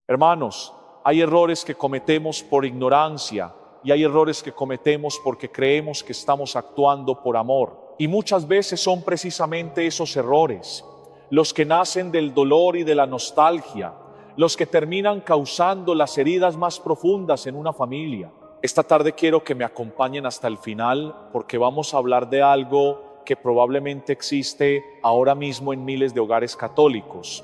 Hermanos, hay errores que cometemos por ignorancia y hay errores que cometemos porque creemos que estamos actuando por amor. Y muchas veces son precisamente esos errores los que nacen del dolor y de la nostalgia, los que terminan causando las heridas más profundas en una familia. Esta tarde quiero que me acompañen hasta el final porque vamos a hablar de algo que probablemente existe ahora mismo en miles de hogares católicos.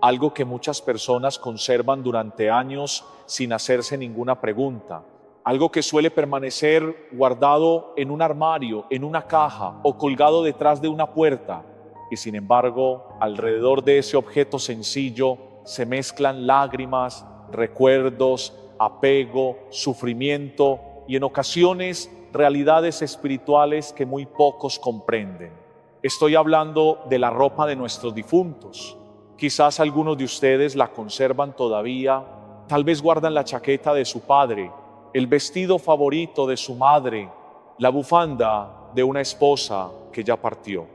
Algo que muchas personas conservan durante años sin hacerse ninguna pregunta. Algo que suele permanecer guardado en un armario, en una caja o colgado detrás de una puerta. Y sin embargo, alrededor de ese objeto sencillo se mezclan lágrimas, recuerdos, apego, sufrimiento y en ocasiones realidades espirituales que muy pocos comprenden. Estoy hablando de la ropa de nuestros difuntos. Quizás algunos de ustedes la conservan todavía, tal vez guardan la chaqueta de su padre, el vestido favorito de su madre, la bufanda de una esposa que ya partió,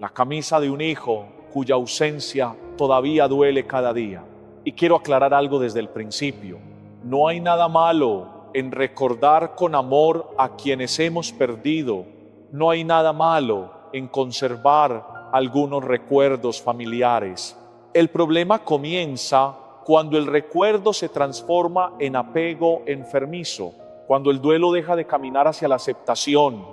la camisa de un hijo cuya ausencia todavía duele cada día. Y quiero aclarar algo desde el principio. No hay nada malo en recordar con amor a quienes hemos perdido. No hay nada malo en conservar algunos recuerdos familiares. El problema comienza cuando el recuerdo se transforma en apego enfermizo, cuando el duelo deja de caminar hacia la aceptación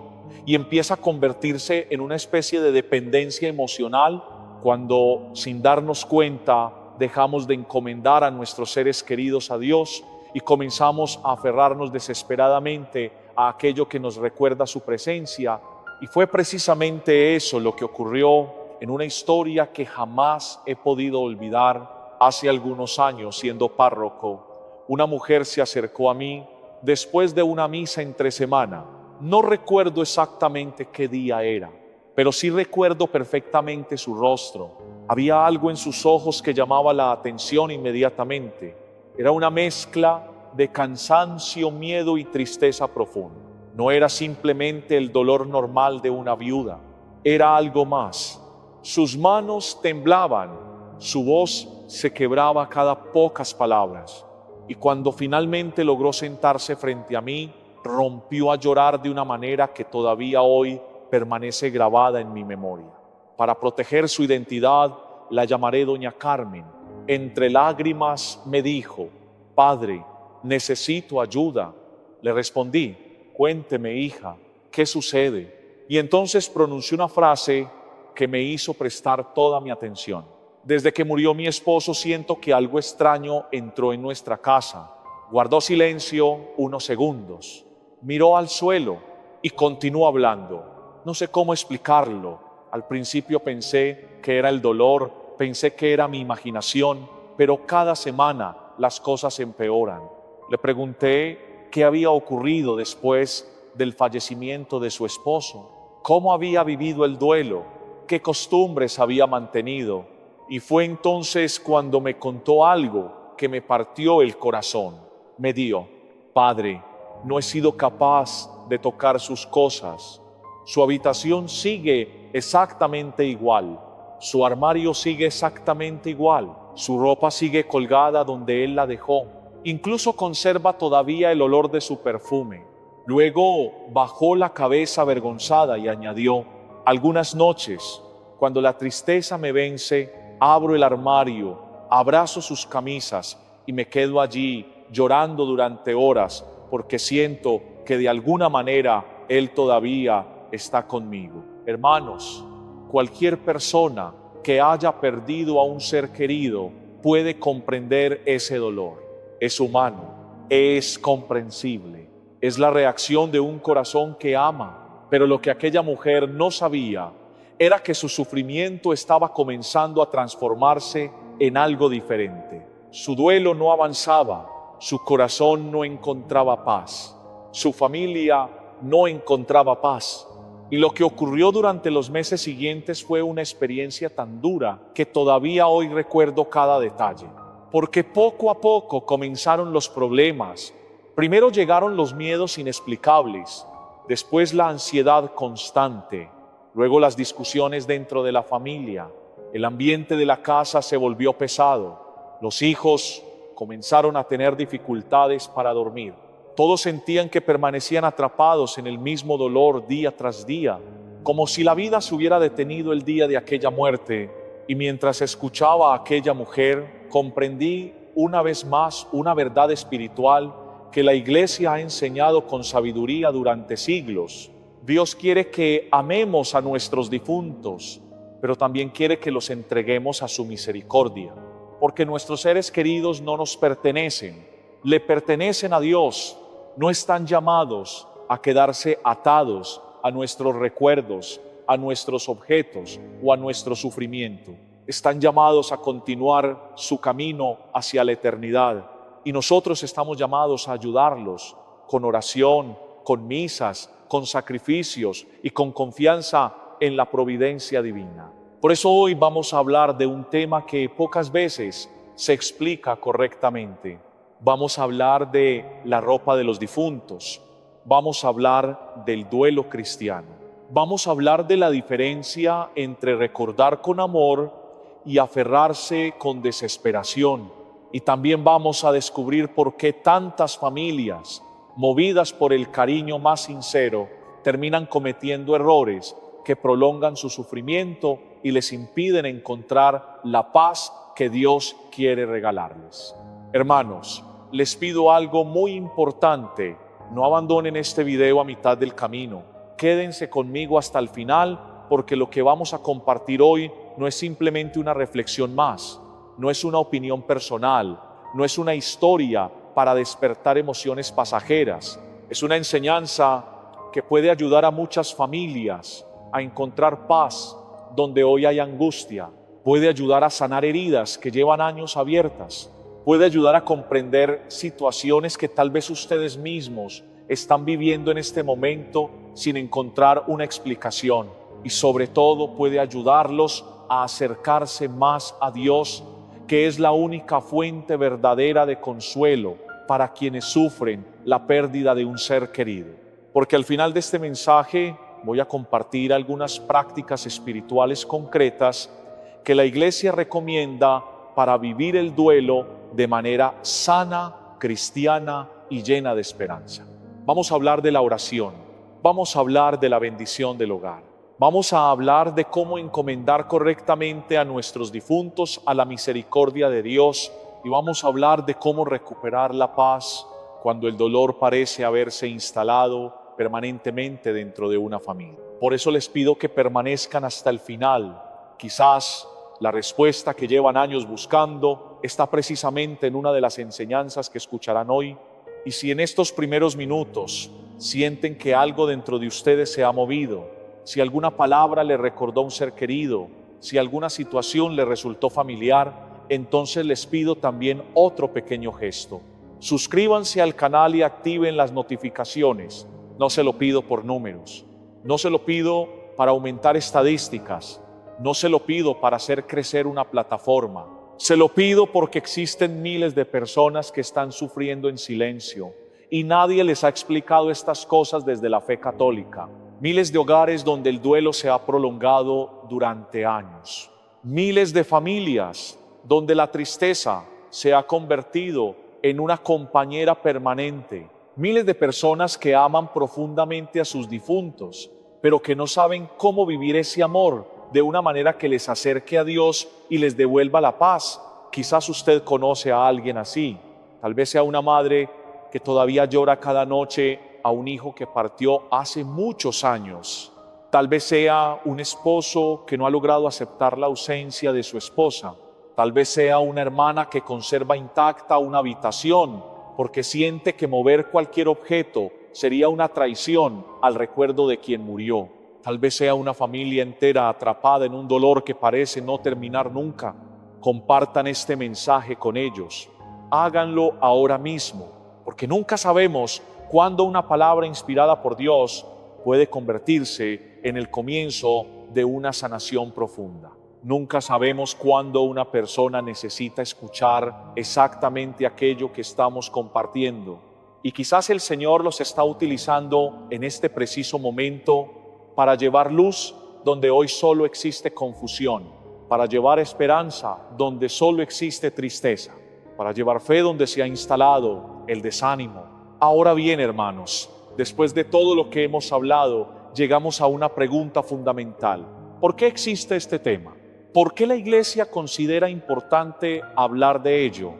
y empieza a convertirse en una especie de dependencia emocional, cuando sin darnos cuenta dejamos de encomendar a nuestros seres queridos a Dios y comenzamos a aferrarnos desesperadamente a aquello que nos recuerda su presencia. Y fue precisamente eso lo que ocurrió en una historia que jamás he podido olvidar. Hace algunos años, siendo párroco, una mujer se acercó a mí después de una misa entre semana. No recuerdo exactamente qué día era, pero sí recuerdo perfectamente su rostro. Había algo en sus ojos que llamaba la atención inmediatamente. Era una mezcla de cansancio, miedo y tristeza profunda. No era simplemente el dolor normal de una viuda, era algo más. Sus manos temblaban, su voz se quebraba a cada pocas palabras, y cuando finalmente logró sentarse frente a mí, rompió a llorar de una manera que todavía hoy permanece grabada en mi memoria. Para proteger su identidad, la llamaré Doña Carmen. Entre lágrimas me dijo: «Padre, necesito ayuda». Le respondí: «Cuénteme, hija, ¿qué sucede?». Y entonces pronunció una frase que me hizo prestar toda mi atención. Desde que murió mi esposo siento que algo extraño entró en nuestra casa. Guardó silencio unos segundos, miró al suelo y continuó hablando. No sé cómo explicarlo. Al principio pensé que era el dolor, pensé que era mi imaginación, pero cada semana las cosas empeoran. Le pregunté qué había ocurrido después del fallecimiento de su esposo, cómo había vivido el duelo, qué costumbres había mantenido, y fue entonces cuando me contó algo que me partió el corazón. Me dijo: «Padre, no he sido capaz de tocar sus cosas. Su habitación sigue exactamente igual, su armario sigue exactamente igual, su ropa sigue colgada donde él la dejó, incluso conserva todavía el olor de su perfume». Luego bajó la cabeza avergonzada y añadió: «Algunas noches, cuando la tristeza me vence, abro el armario, abrazo sus camisas y me quedo allí llorando durante horas porque siento que de alguna manera Él todavía está conmigo». Hermanos, cualquier persona que haya perdido a un ser querido puede comprender ese dolor. Es humano, es comprensible, es la reacción de un corazón que ama. Pero lo que aquella mujer no sabía era que su sufrimiento estaba comenzando a transformarse en algo diferente. Su duelo no avanzaba, su corazón no encontraba paz, su familia no encontraba paz. Y lo que ocurrió durante los meses siguientes fue una experiencia tan dura que todavía hoy recuerdo cada detalle. Porque poco a poco comenzaron los problemas. Primero llegaron los miedos inexplicables, después la ansiedad constante, luego las discusiones dentro de la familia. El ambiente de la casa se volvió pesado. Los hijos comenzaron a tener dificultades para dormir. Todos sentían que permanecían atrapados en el mismo dolor día tras día, como si la vida se hubiera detenido el día de aquella muerte. Y mientras escuchaba a aquella mujer, comprendí una vez más una verdad espiritual que la Iglesia ha enseñado con sabiduría durante siglos. Dios quiere que amemos a nuestros difuntos, pero también quiere que los entreguemos a su misericordia, porque nuestros seres queridos no nos pertenecen, le pertenecen a Dios. No están llamados a quedarse atados a nuestros recuerdos, a nuestros objetos o a nuestro sufrimiento. Están llamados a continuar su camino hacia la eternidad, y nosotros estamos llamados a ayudarlos con oración, con misas, con sacrificios y con confianza en la providencia divina. Por eso hoy vamos a hablar de un tema que pocas veces se explica correctamente. Vamos a hablar de la ropa de los difuntos. Vamos a hablar del duelo cristiano. Vamos a hablar de la diferencia entre recordar con amor y aferrarse con desesperación. Y también vamos a descubrir por qué tantas familias, movidas por el cariño más sincero, terminan cometiendo errores que prolongan su sufrimiento y les impiden encontrar la paz que Dios quiere regalarles. Hermanos, les pido algo muy importante: no abandonen este video a mitad del camino. Quédense conmigo hasta el final, porque lo que vamos a compartir hoy no es simplemente una reflexión más, no es una opinión personal, no es una historia para despertar emociones pasajeras. Es una enseñanza que puede ayudar a muchas familias a encontrar paz donde hoy hay angustia. Puede ayudar a sanar heridas que llevan años abiertas. Puede ayudar a comprender situaciones que tal vez ustedes mismos están viviendo en este momento sin encontrar una explicación. Y sobre todo puede ayudarlos a acercarse más a Dios, que es la única fuente verdadera de consuelo para quienes sufren la pérdida de un ser querido. Porque al final de este mensaje voy a compartir algunas prácticas espirituales concretas que la Iglesia recomienda para vivir el duelo de manera sana, cristiana y llena de esperanza. Vamos a hablar de la oración, vamos a hablar de la bendición del hogar, vamos a hablar de cómo encomendar correctamente a nuestros difuntos a la misericordia de Dios, y vamos a hablar de cómo recuperar la paz cuando el dolor parece haberse instalado permanentemente dentro de una familia. Por eso les pido que permanezcan hasta el final. Quizás la respuesta que llevan años buscando está precisamente en una de las enseñanzas que escucharán hoy. Y si en estos primeros minutos sienten que algo dentro de ustedes se ha movido, si alguna palabra le recordó a un ser querido, si alguna situación le resultó familiar, entonces les pido también otro pequeño gesto. Suscríbanse al canal y activen las notificaciones. No se lo pido por números, no se lo pido para aumentar estadísticas, no se lo pido para hacer crecer una plataforma. Se lo pido porque existen miles de personas que están sufriendo en silencio y nadie les ha explicado estas cosas desde la fe católica. Miles de hogares donde el duelo se ha prolongado durante años. Miles de familias donde la tristeza se ha convertido en una compañera permanente. Miles de personas que aman profundamente a sus difuntos, pero que no saben cómo vivir ese amor de una manera que les acerque a Dios y les devuelva la paz. Quizás usted conoce a alguien así. Tal vez sea una madre que todavía llora cada noche a un hijo que partió hace muchos años. Tal vez sea un esposo que no ha logrado aceptar la ausencia de su esposa. Tal vez sea una hermana que conserva intacta una habitación porque siente que mover cualquier objeto sería una traición al recuerdo de quien murió. Tal vez sea una familia entera atrapada en un dolor que parece no terminar nunca. Compartan este mensaje con ellos. Háganlo ahora mismo, porque nunca sabemos cuándo una palabra inspirada por Dios puede convertirse en el comienzo de una sanación profunda. Nunca sabemos cuándo una persona necesita escuchar exactamente aquello que estamos compartiendo. Y quizás el Señor los está utilizando en este preciso momento para llevar luz donde hoy solo existe confusión, para llevar esperanza donde solo existe tristeza. para llevar fe donde se ha instalado el desánimo. Ahora bien, hermanos, después de todo lo que hemos hablado, llegamos a una pregunta fundamental. ¿Por qué existe este tema? ¿Por qué la Iglesia considera importante hablar de ello?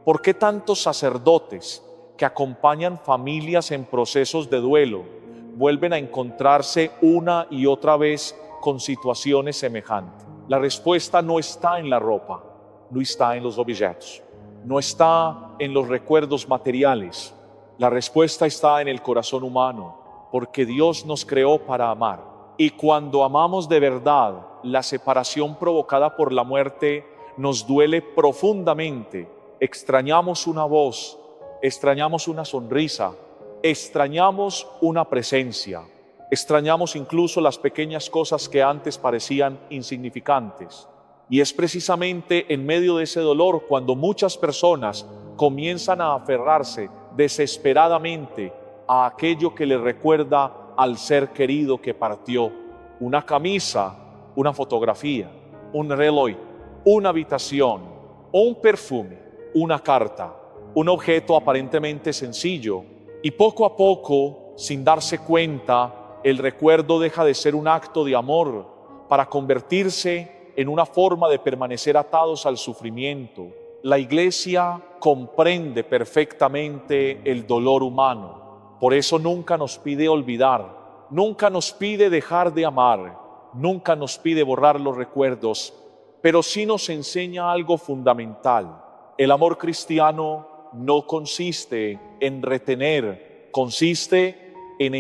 ¿Por qué tantos sacerdotes que acompañan familias en procesos de duelo vuelven a encontrarse una y otra vez con situaciones semejantes? La respuesta no está en la ropa, no está en los objetos, no está en los recuerdos materiales. La respuesta está en el corazón humano, porque Dios nos creó para amar. Y cuando amamos de verdad, la separación provocada por la muerte nos duele profundamente. Extrañamos una voz, extrañamos una sonrisa, extrañamos una presencia, extrañamos incluso las pequeñas cosas que antes parecían insignificantes. Y es precisamente en medio de ese dolor cuando muchas personas comienzan a aferrarse desesperadamente a aquello que les recuerda al ser querido que partió. Una camisa, una fotografía, un reloj, una habitación, un perfume, una carta, un objeto aparentemente sencillo. Y poco a poco, sin darse cuenta, el recuerdo deja de ser un acto de amor para convertirse en una forma de permanecer atados al sufrimiento. La Iglesia comprende perfectamente el dolor humano. Por eso nunca nos pide olvidar, nunca nos pide dejar de amar, nunca nos pide borrar los recuerdos, pero sí nos enseña algo fundamental. El amor cristiano no consiste en retener, consiste en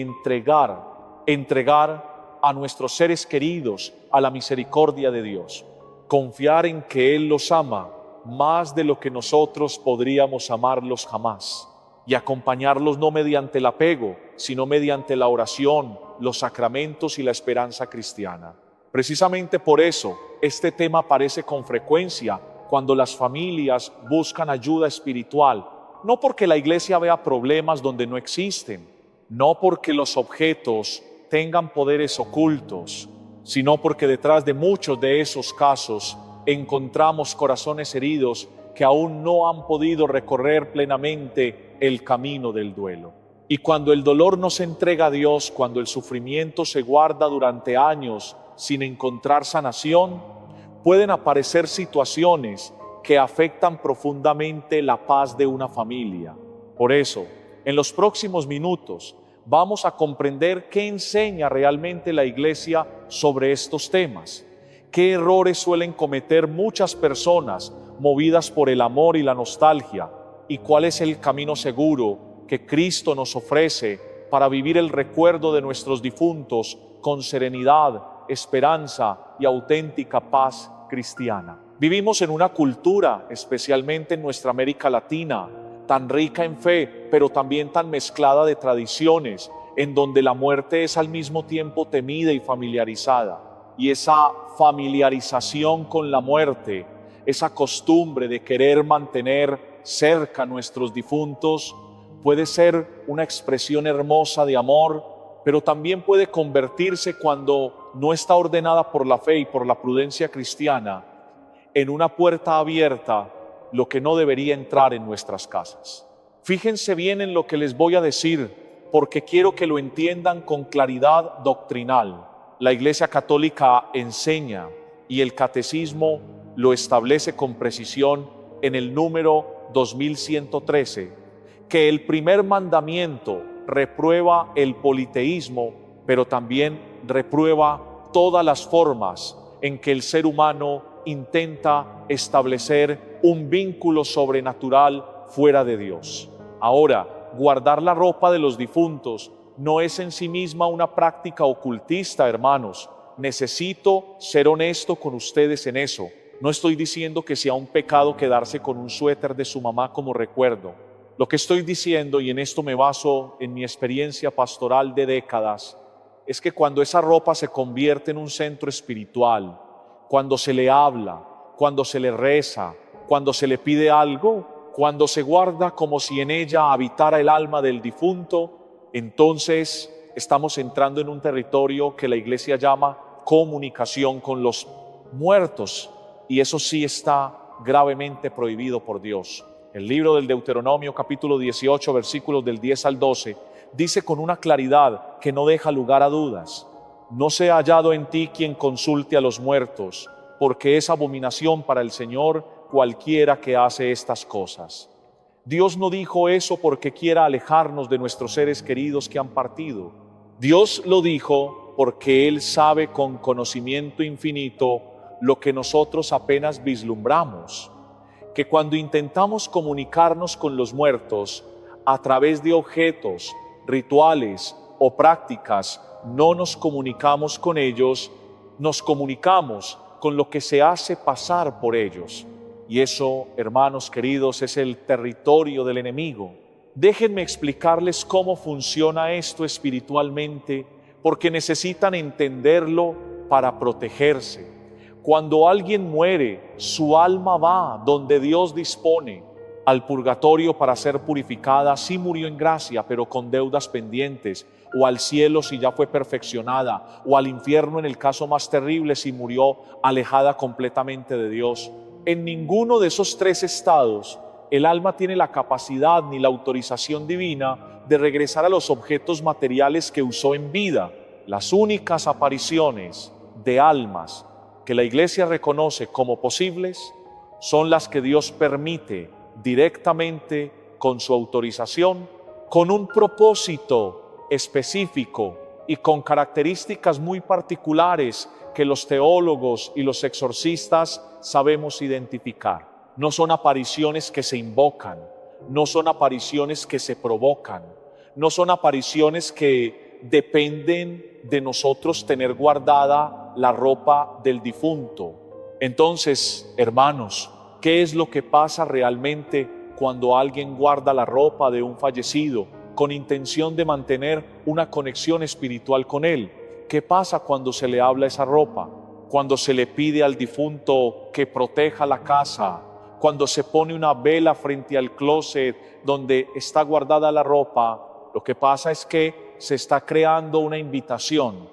entregar a nuestros seres queridos a la misericordia de Dios. Confiar en que Él los ama más de lo que nosotros podríamos amarlos jamás. Y acompañarlos no mediante el apego, sino mediante la oración, los sacramentos y la esperanza cristiana. Precisamente por eso, este tema aparece con frecuencia cuando las familias buscan ayuda espiritual, no porque la Iglesia vea problemas donde no existen, no porque los objetos tengan poderes ocultos, sino porque detrás de muchos de esos casos encontramos corazones heridos que aún no han podido recorrer plenamente el camino del duelo. Y cuando el dolor no se entrega a Dios, cuando el sufrimiento se guarda durante años sin encontrar sanación, pueden aparecer situaciones que afectan profundamente la paz de una familia. Por eso, en los próximos minutos, vamos a comprender qué enseña realmente la Iglesia sobre estos temas, qué errores suelen cometer muchas personas movidas por el amor y la nostalgia, y cuál es el camino seguro que Cristo nos ofrece para vivir el recuerdo de nuestros difuntos con serenidad, esperanza y auténtica paz cristiana. Vivimos en una cultura, especialmente en nuestra América Latina, tan rica en fe, pero también tan mezclada de tradiciones, en donde la muerte es al mismo tiempo temida y familiarizada. Y esa familiarización con la muerte, esa costumbre de querer mantener cerca a nuestros difuntos, puede ser una expresión hermosa de amor, pero también puede convertirse, cuando no está ordenada por la fe y por la prudencia cristiana, en una puerta abierta, lo que no debería entrar en nuestras casas. Fíjense bien en lo que les voy a decir, porque quiero que lo entiendan con claridad doctrinal. La Iglesia Católica enseña, y el Catecismo lo establece con precisión en el número 2113, que el primer mandamiento reprueba el politeísmo, pero también reprueba todas las formas en que el ser humano intenta establecer un vínculo sobrenatural fuera de Dios. Ahora, guardar la ropa de los difuntos no es en sí misma una práctica ocultista, hermanos. Necesito ser honesto con ustedes en eso. No estoy diciendo que sea un pecado quedarse con un suéter de su mamá como recuerdo. Lo que estoy diciendo, y en esto me baso en mi experiencia pastoral de décadas, es que cuando esa ropa se convierte en un centro espiritual, cuando se le habla, cuando se le reza, cuando se le pide algo, cuando se guarda como si en ella habitara el alma del difunto, entonces estamos entrando en un territorio que la Iglesia llama comunicación con los muertos, y eso sí está gravemente prohibido por Dios. El libro del Deuteronomio capítulo 18 versículos del 10 al 12 dice con una claridad que no deja lugar a dudas: no sea hallado en ti quien consulte a los muertos, porque es abominación para el Señor cualquiera que hace estas cosas. Dios no dijo eso porque quiera alejarnos de nuestros seres queridos que han partido. Dios lo dijo porque Él sabe con conocimiento infinito lo que nosotros apenas vislumbramos, que cuando intentamos comunicarnos con los muertos a través de objetos, rituales o prácticas, no nos comunicamos con ellos, nos comunicamos con lo que se hace pasar por ellos. Y eso, hermanos queridos, es el territorio del enemigo. Déjenme explicarles cómo funciona esto espiritualmente, porque necesitan entenderlo para protegerse. Cuando alguien muere, su alma va donde Dios dispone, al purgatorio para ser purificada si murió en gracia pero con deudas pendientes, o al cielo si ya fue perfeccionada, o al infierno en el caso más terrible si murió alejada completamente de Dios. En ninguno de esos tres estados el alma tiene la capacidad ni la autorización divina de regresar a los objetos materiales que usó en vida. Las únicas apariciones de almas que la Iglesia reconoce como posibles son las que Dios permite directamente con su autorización, con un propósito específico y con características muy particulares que los teólogos y los exorcistas sabemos identificar. No son apariciones que se invocan, no son apariciones que se provocan, no son apariciones que dependen de nosotros tener guardada la ropa del difunto. Entonces, hermanos, ¿qué es lo que pasa realmente cuando alguien guarda la ropa de un fallecido con intención de mantener una conexión espiritual con él? ¿Qué pasa cuando se le habla esa ropa? Cuando se le pide al difunto que proteja la casa, cuando se pone una vela frente al closet donde está guardada la ropa, lo que pasa es que se está creando una invitación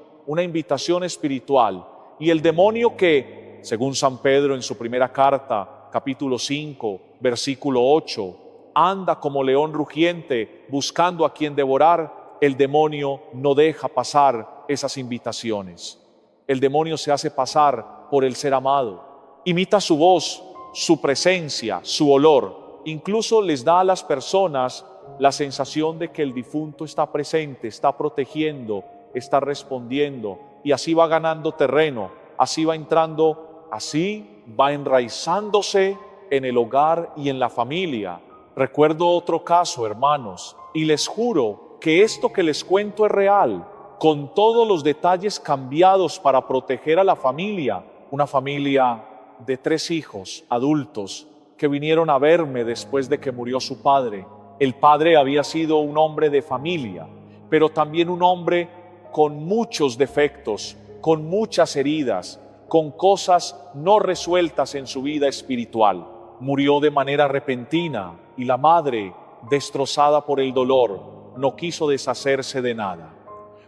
espiritual. Y el demonio que, según San Pedro en su primera carta, capítulo 5, versículo 8, anda como león rugiente buscando a quien devorar, el demonio no deja pasar esas invitaciones. El demonio se hace pasar por el ser amado, imita su voz, su presencia, su olor. Incluso les da a las personas la sensación de que el difunto está presente, está protegiendo, está respondiendo, y así va ganando terreno, así va entrando, así va enraizándose en el hogar y en la familia. Recuerdo otro caso, hermanos, y les juro que esto que les cuento es real, con todos los detalles cambiados para proteger a la familia. Una familia de 3 hijos adultos que vinieron a verme después de que murió su padre. El padre había sido un hombre de familia, pero también un hombre con muchos defectos, con muchas heridas, con cosas no resueltas en su vida espiritual. Murió de manera repentina y la madre, destrozada por el dolor, no quiso deshacerse de nada.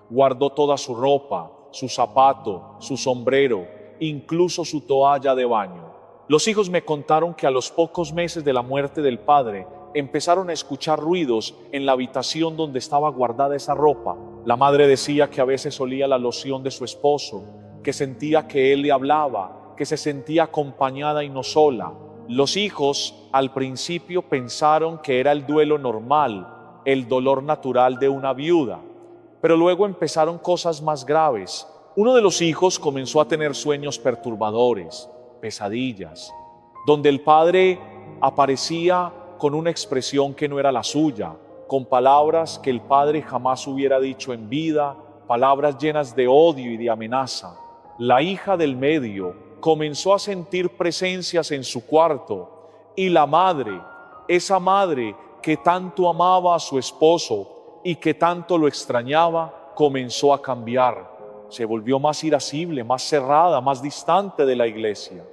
Guardó toda su ropa, su zapato, su sombrero, incluso su toalla de baño. Los hijos me contaron que a los pocos meses de la muerte del padre empezaron a escuchar ruidos en la habitación donde estaba guardada esa ropa. La madre decía que a veces olía la loción de su esposo, que sentía que él le hablaba, que se sentía acompañada y no sola. Los hijos al principio pensaron que era el duelo normal, el dolor natural de una viuda, pero luego empezaron cosas más graves. Uno de los hijos comenzó a tener sueños perturbadores, pesadillas, donde el padre aparecía con una expresión que no era la suya, con palabras que el padre jamás hubiera dicho en vida, palabras llenas de odio y de amenaza. La hija del medio comenzó a sentir presencias en su cuarto, y la madre, esa madre que tanto amaba a su esposo y que tanto lo extrañaba, comenzó a cambiar. Se volvió más irascible, más cerrada, más distante de la iglesia.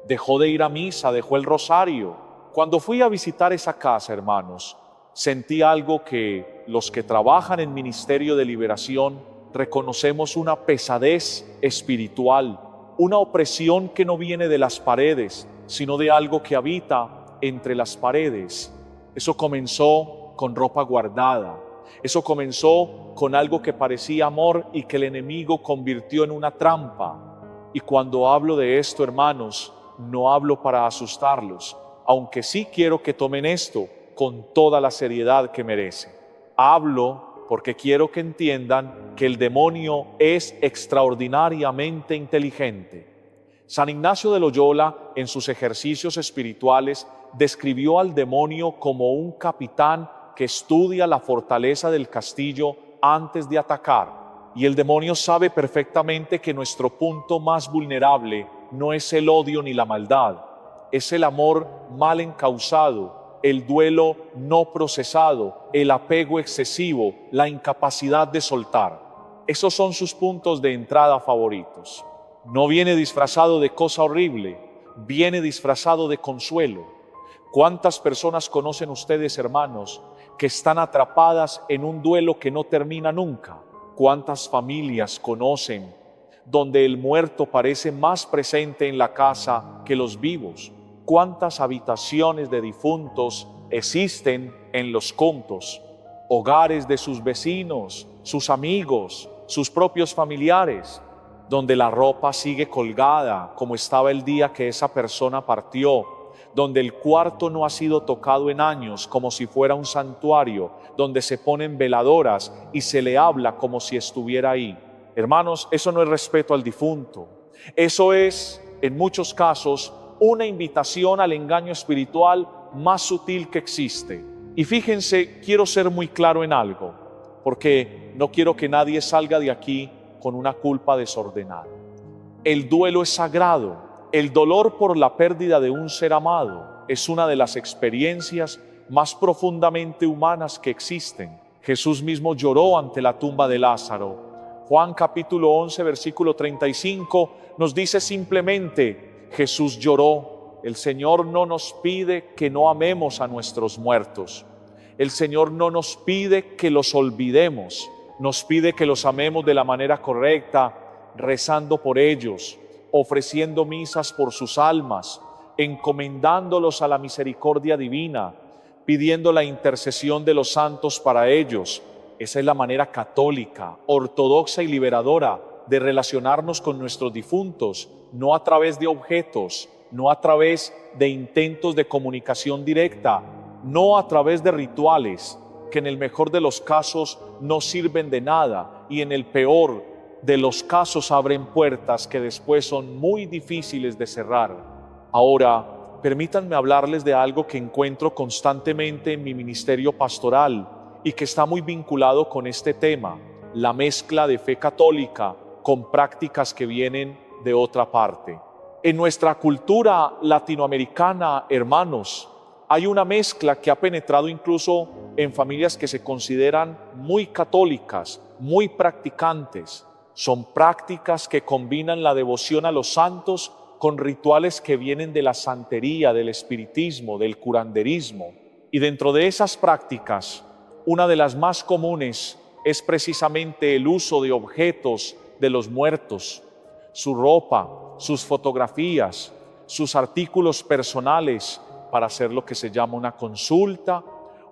Dejó de ir a misa, dejó el rosario. Cuando fui a visitar esa casa, hermanos, sentí algo que los que trabajan en Ministerio de Liberación reconocemos: una pesadez espiritual, una opresión que no viene de las paredes, sino de algo que habita entre las paredes. Eso comenzó con ropa guardada. Eso comenzó con algo que parecía amor y que el enemigo convirtió en una trampa. Y cuando hablo de esto, hermanos, no hablo para asustarlos, aunque sí quiero que tomen esto con toda la seriedad que merece. Hablo porque quiero que entiendan que el demonio es extraordinariamente inteligente. San Ignacio de Loyola, en sus ejercicios espirituales, describió al demonio como un capitán que estudia la fortaleza del castillo antes de atacar. Y el demonio sabe perfectamente que nuestro punto más vulnerable no es el odio ni la maldad, es el amor mal encausado, el duelo no procesado, el apego excesivo, la incapacidad de soltar. Esos son sus puntos de entrada favoritos. No viene disfrazado de cosa horrible, viene disfrazado de consuelo. ¿Cuántas personas conocen ustedes, hermanos, que están atrapadas en un duelo que no termina nunca? ¿Cuántas familias conocen donde el muerto parece más presente en la casa que los vivos? ¿Cuántas habitaciones de difuntos existen en los contos? Hogares de sus vecinos, sus amigos, sus propios familiares, donde la ropa sigue colgada como estaba el día que esa persona partió, donde el cuarto no ha sido tocado en años como si fuera un santuario, donde se ponen veladoras y se le habla como si estuviera ahí. Hermanos, eso no es respeto al difunto. Eso es, en muchos casos, una invitación al engaño espiritual más sutil que existe. Y fíjense, quiero ser muy claro en algo, porque no quiero que nadie salga de aquí con una culpa desordenada. El duelo es sagrado. El dolor por la pérdida de un ser amado es una de las experiencias más profundamente humanas que existen. Jesús mismo lloró ante la tumba de Lázaro. Juan capítulo 11, versículo 35 nos dice simplemente: Jesús lloró. El Señor no nos pide que no amemos a nuestros muertos. El Señor no nos pide que los olvidemos. Nos pide que los amemos de la manera correcta, rezando por ellos, ofreciendo misas por sus almas, encomendándolos a la misericordia divina, pidiendo la intercesión de los santos para ellos. Esa es la manera católica, ortodoxa y liberadora de relacionarnos con nuestros difuntos, no a través de objetos, no a través de intentos de comunicación directa, no a través de rituales que en el mejor de los casos no sirven de nada y en el peor de los casos abren puertas que después son muy difíciles de cerrar. Ahora, permítanme hablarles de algo que encuentro constantemente en mi ministerio pastoral y que está muy vinculado con este tema: la mezcla de fe católica con prácticas que vienen de otra parte. En nuestra cultura latinoamericana, hermanos, hay una mezcla que ha penetrado incluso en familias que se consideran muy católicas, muy practicantes. Son prácticas que combinan la devoción a los santos con rituales que vienen de la santería, del espiritismo, del curanderismo. Y dentro de esas prácticas, una de las más comunes es precisamente el uso de objetos de los muertos, su ropa, sus fotografías, sus artículos personales, para hacer lo que se llama una consulta,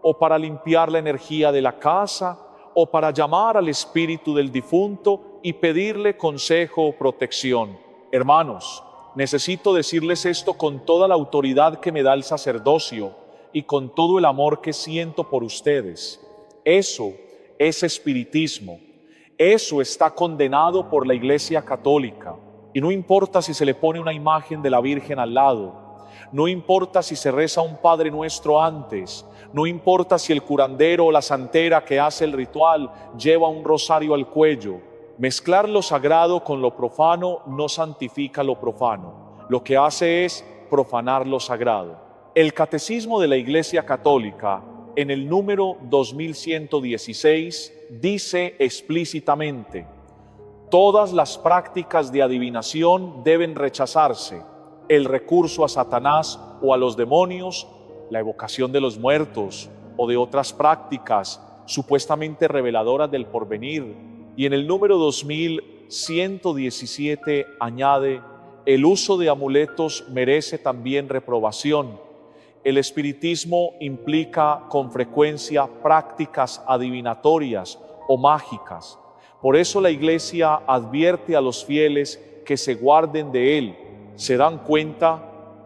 o para limpiar la energía de la casa, o para llamar al espíritu del difunto y pedirle consejo o protección. Hermanos, necesito decirles esto con toda la autoridad que me da el sacerdocio y con todo el amor que siento por ustedes. Eso es espiritismo. Eso está condenado por la Iglesia Católica. Y no importa si se le pone una imagen de la Virgen al lado, no importa si se reza un Padre Nuestro antes, no importa si el curandero o la santera que hace el ritual lleva un rosario al cuello. Mezclar lo sagrado con lo profano no santifica lo profano. Lo que hace es profanar lo sagrado. El Catecismo de la Iglesia Católica, en el número 2116, dice explícitamente: todas las prácticas de adivinación deben rechazarse. El recurso a Satanás o a los demonios, la evocación de los muertos o de otras prácticas supuestamente reveladoras del porvenir. Y en el número 2117 añade: el uso de amuletos merece también reprobación. El espiritismo implica con frecuencia prácticas adivinatorias o mágicas. Por eso la Iglesia advierte a los fieles que se guarden de él. ¿Se dan cuenta?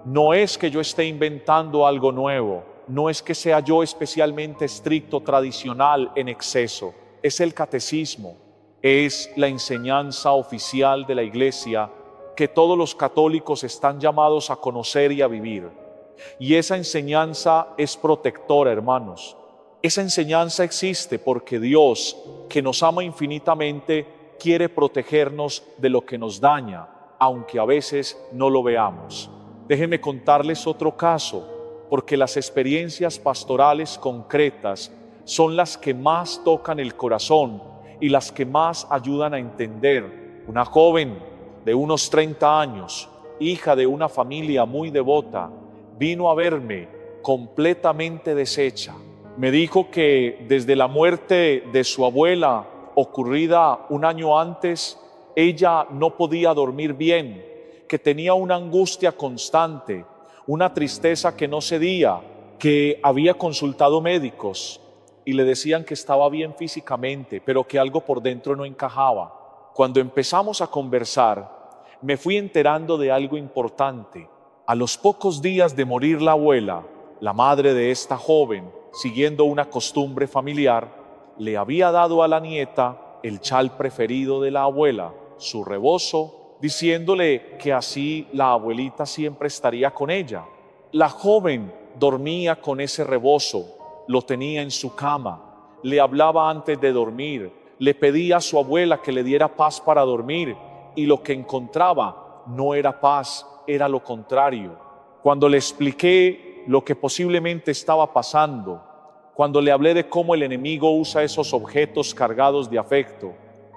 No es que yo esté inventando algo nuevo, no es que sea yo especialmente estricto, tradicional, en exceso. Es el catecismo, es la enseñanza oficial de la Iglesia que todos los católicos están llamados a conocer y a vivir. Y esa enseñanza es protectora, hermanos. Esa enseñanza existe porque Dios, que nos ama infinitamente, quiere protegernos de lo que nos daña, aunque a veces no lo veamos. Déjenme contarles otro caso, porque las experiencias pastorales concretas son las que más tocan el corazón y las que más ayudan a entender. Una joven de unos 30 años, hija de una familia muy devota, vino a verme completamente deshecha. Me dijo que desde la muerte de su abuela, ocurrida un año antes, ella no podía dormir bien, que tenía una angustia constante, una tristeza que no cedía, que había consultado médicos y le decían que estaba bien físicamente, pero que algo por dentro no encajaba. Cuando empezamos a conversar, me fui enterando de algo importante. A los pocos días de morir la abuela, la madre de esta joven, siguiendo una costumbre familiar, le había dado a la nieta el chal preferido de la abuela, su rebozo, diciéndole que así la abuelita siempre estaría con ella. La joven dormía con ese rebozo, lo tenía en su cama, le hablaba antes de dormir, le pedía a su abuela que le diera paz para dormir, y lo que encontraba no era paz, era lo contrario. Cuando le expliqué lo que posiblemente estaba pasando, cuando le hablé de cómo el enemigo usa esos objetos cargados de afecto,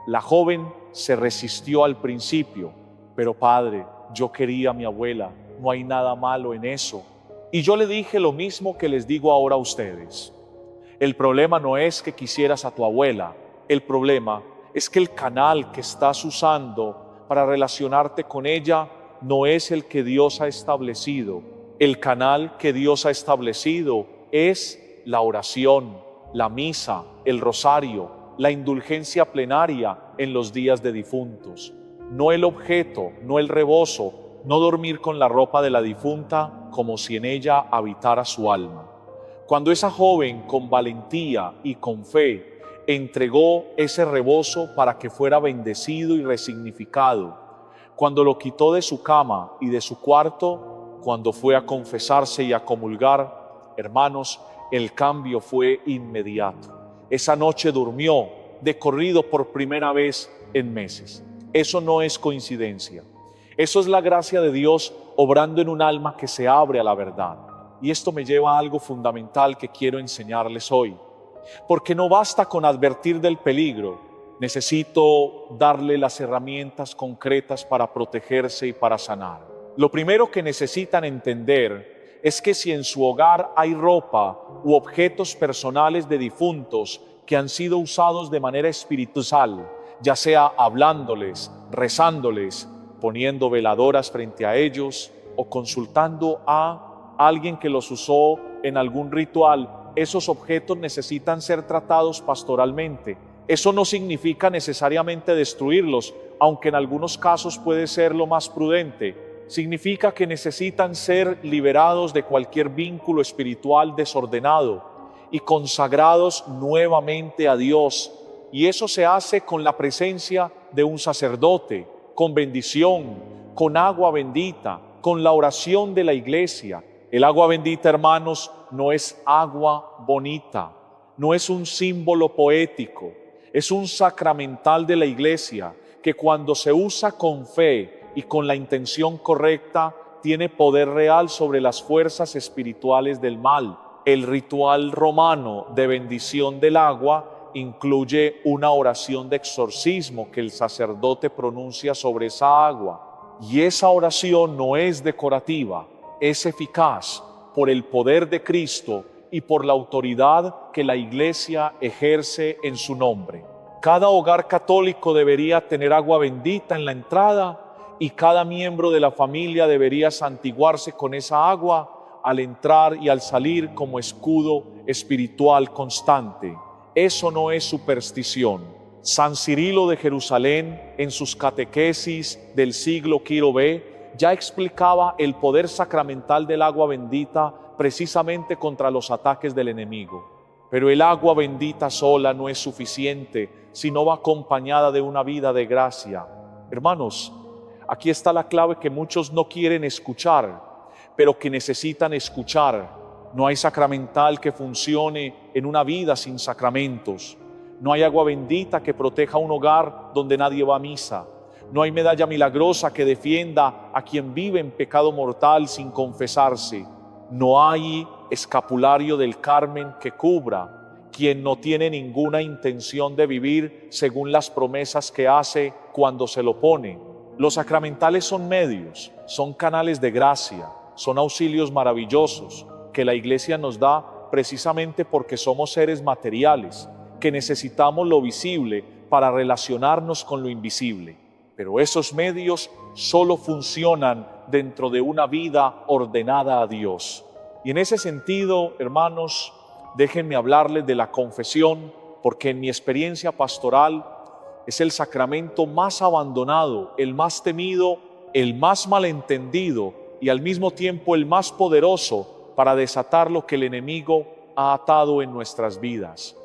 la joven se resistió al principio. Pero padre, yo quería a mi abuela, no hay nada malo en eso. Y yo le dije lo mismo que les digo ahora a ustedes. El problema no es que quisieras a tu abuela, el problema es que el canal que estás usando para relacionarte con ella no es el que Dios ha establecido. El canal que Dios ha establecido es la oración, la misa, el rosario, la indulgencia plenaria en los días de difuntos. No el objeto, no el rebozo, no dormir con la ropa de la difunta como si en ella habitara su alma. Cuando esa joven con valentía y con fe entregó ese rebozo para que fuera bendecido y resignificado, cuando lo quitó de su cama y de su cuarto, cuando fue a confesarse y a comulgar, hermanos, el cambio fue inmediato. Esa noche durmió de corrido por primera vez en meses. Eso no es coincidencia. Eso es la gracia de Dios obrando en un alma que se abre a la verdad. Y esto me lleva a algo fundamental que quiero enseñarles hoy. Porque no basta con advertir del peligro, necesito darle las herramientas concretas para protegerse y para sanar. Lo primero que necesitan entender es que si en su hogar hay ropa u objetos personales de difuntos que han sido usados de manera espiritual, ya sea hablándoles, rezándoles, poniendo veladoras frente a ellos o consultando a alguien que los usó en algún ritual, esos objetos necesitan ser tratados pastoralmente. Eso no significa necesariamente destruirlos, aunque en algunos casos puede ser lo más prudente. Significa que necesitan ser liberados de cualquier vínculo espiritual desordenado y consagrados nuevamente a Dios. Y eso se hace con la presencia de un sacerdote, con bendición, con agua bendita, con la oración de la iglesia. El agua bendita, hermanos, no es agua bonita, no es un símbolo poético, es un sacramental de la iglesia que cuando se usa con fe y con la intención correcta, tiene poder real sobre las fuerzas espirituales del mal. El ritual romano de bendición del agua incluye una oración de exorcismo que el sacerdote pronuncia sobre esa agua. Y esa oración no es decorativa, es eficaz por el poder de Cristo y por la autoridad que la Iglesia ejerce en su nombre. Cada hogar católico debería tener agua bendita en la entrada y cada miembro de la familia debería santiguarse con esa agua al entrar y al salir como escudo espiritual constante. Eso no es superstición. San Cirilo de Jerusalén, en sus catequesis del siglo V, ya explicaba el poder sacramental del agua bendita precisamente contra los ataques del enemigo. Pero el agua bendita sola no es suficiente si no va acompañada de una vida de gracia. Hermanos, aquí está la clave que muchos no quieren escuchar, pero que necesitan escuchar. No hay sacramental que funcione en una vida sin sacramentos. No hay agua bendita que proteja un hogar donde nadie va a misa. No hay medalla milagrosa que defienda a quien vive en pecado mortal sin confesarse. No hay escapulario del Carmen que cubra quien no tiene ninguna intención de vivir según las promesas que hace cuando se lo pone. Los sacramentales son medios, son canales de gracia, son auxilios maravillosos que la Iglesia nos da precisamente porque somos seres materiales, que necesitamos lo visible para relacionarnos con lo invisible. Pero esos medios solo funcionan dentro de una vida ordenada a Dios. Y en ese sentido, hermanos, déjenme hablarles de la confesión, porque en mi experiencia pastoral es el sacramento más abandonado, el más temido, el más malentendido y al mismo tiempo el más poderoso para desatar lo que el enemigo ha atado en nuestras vidas.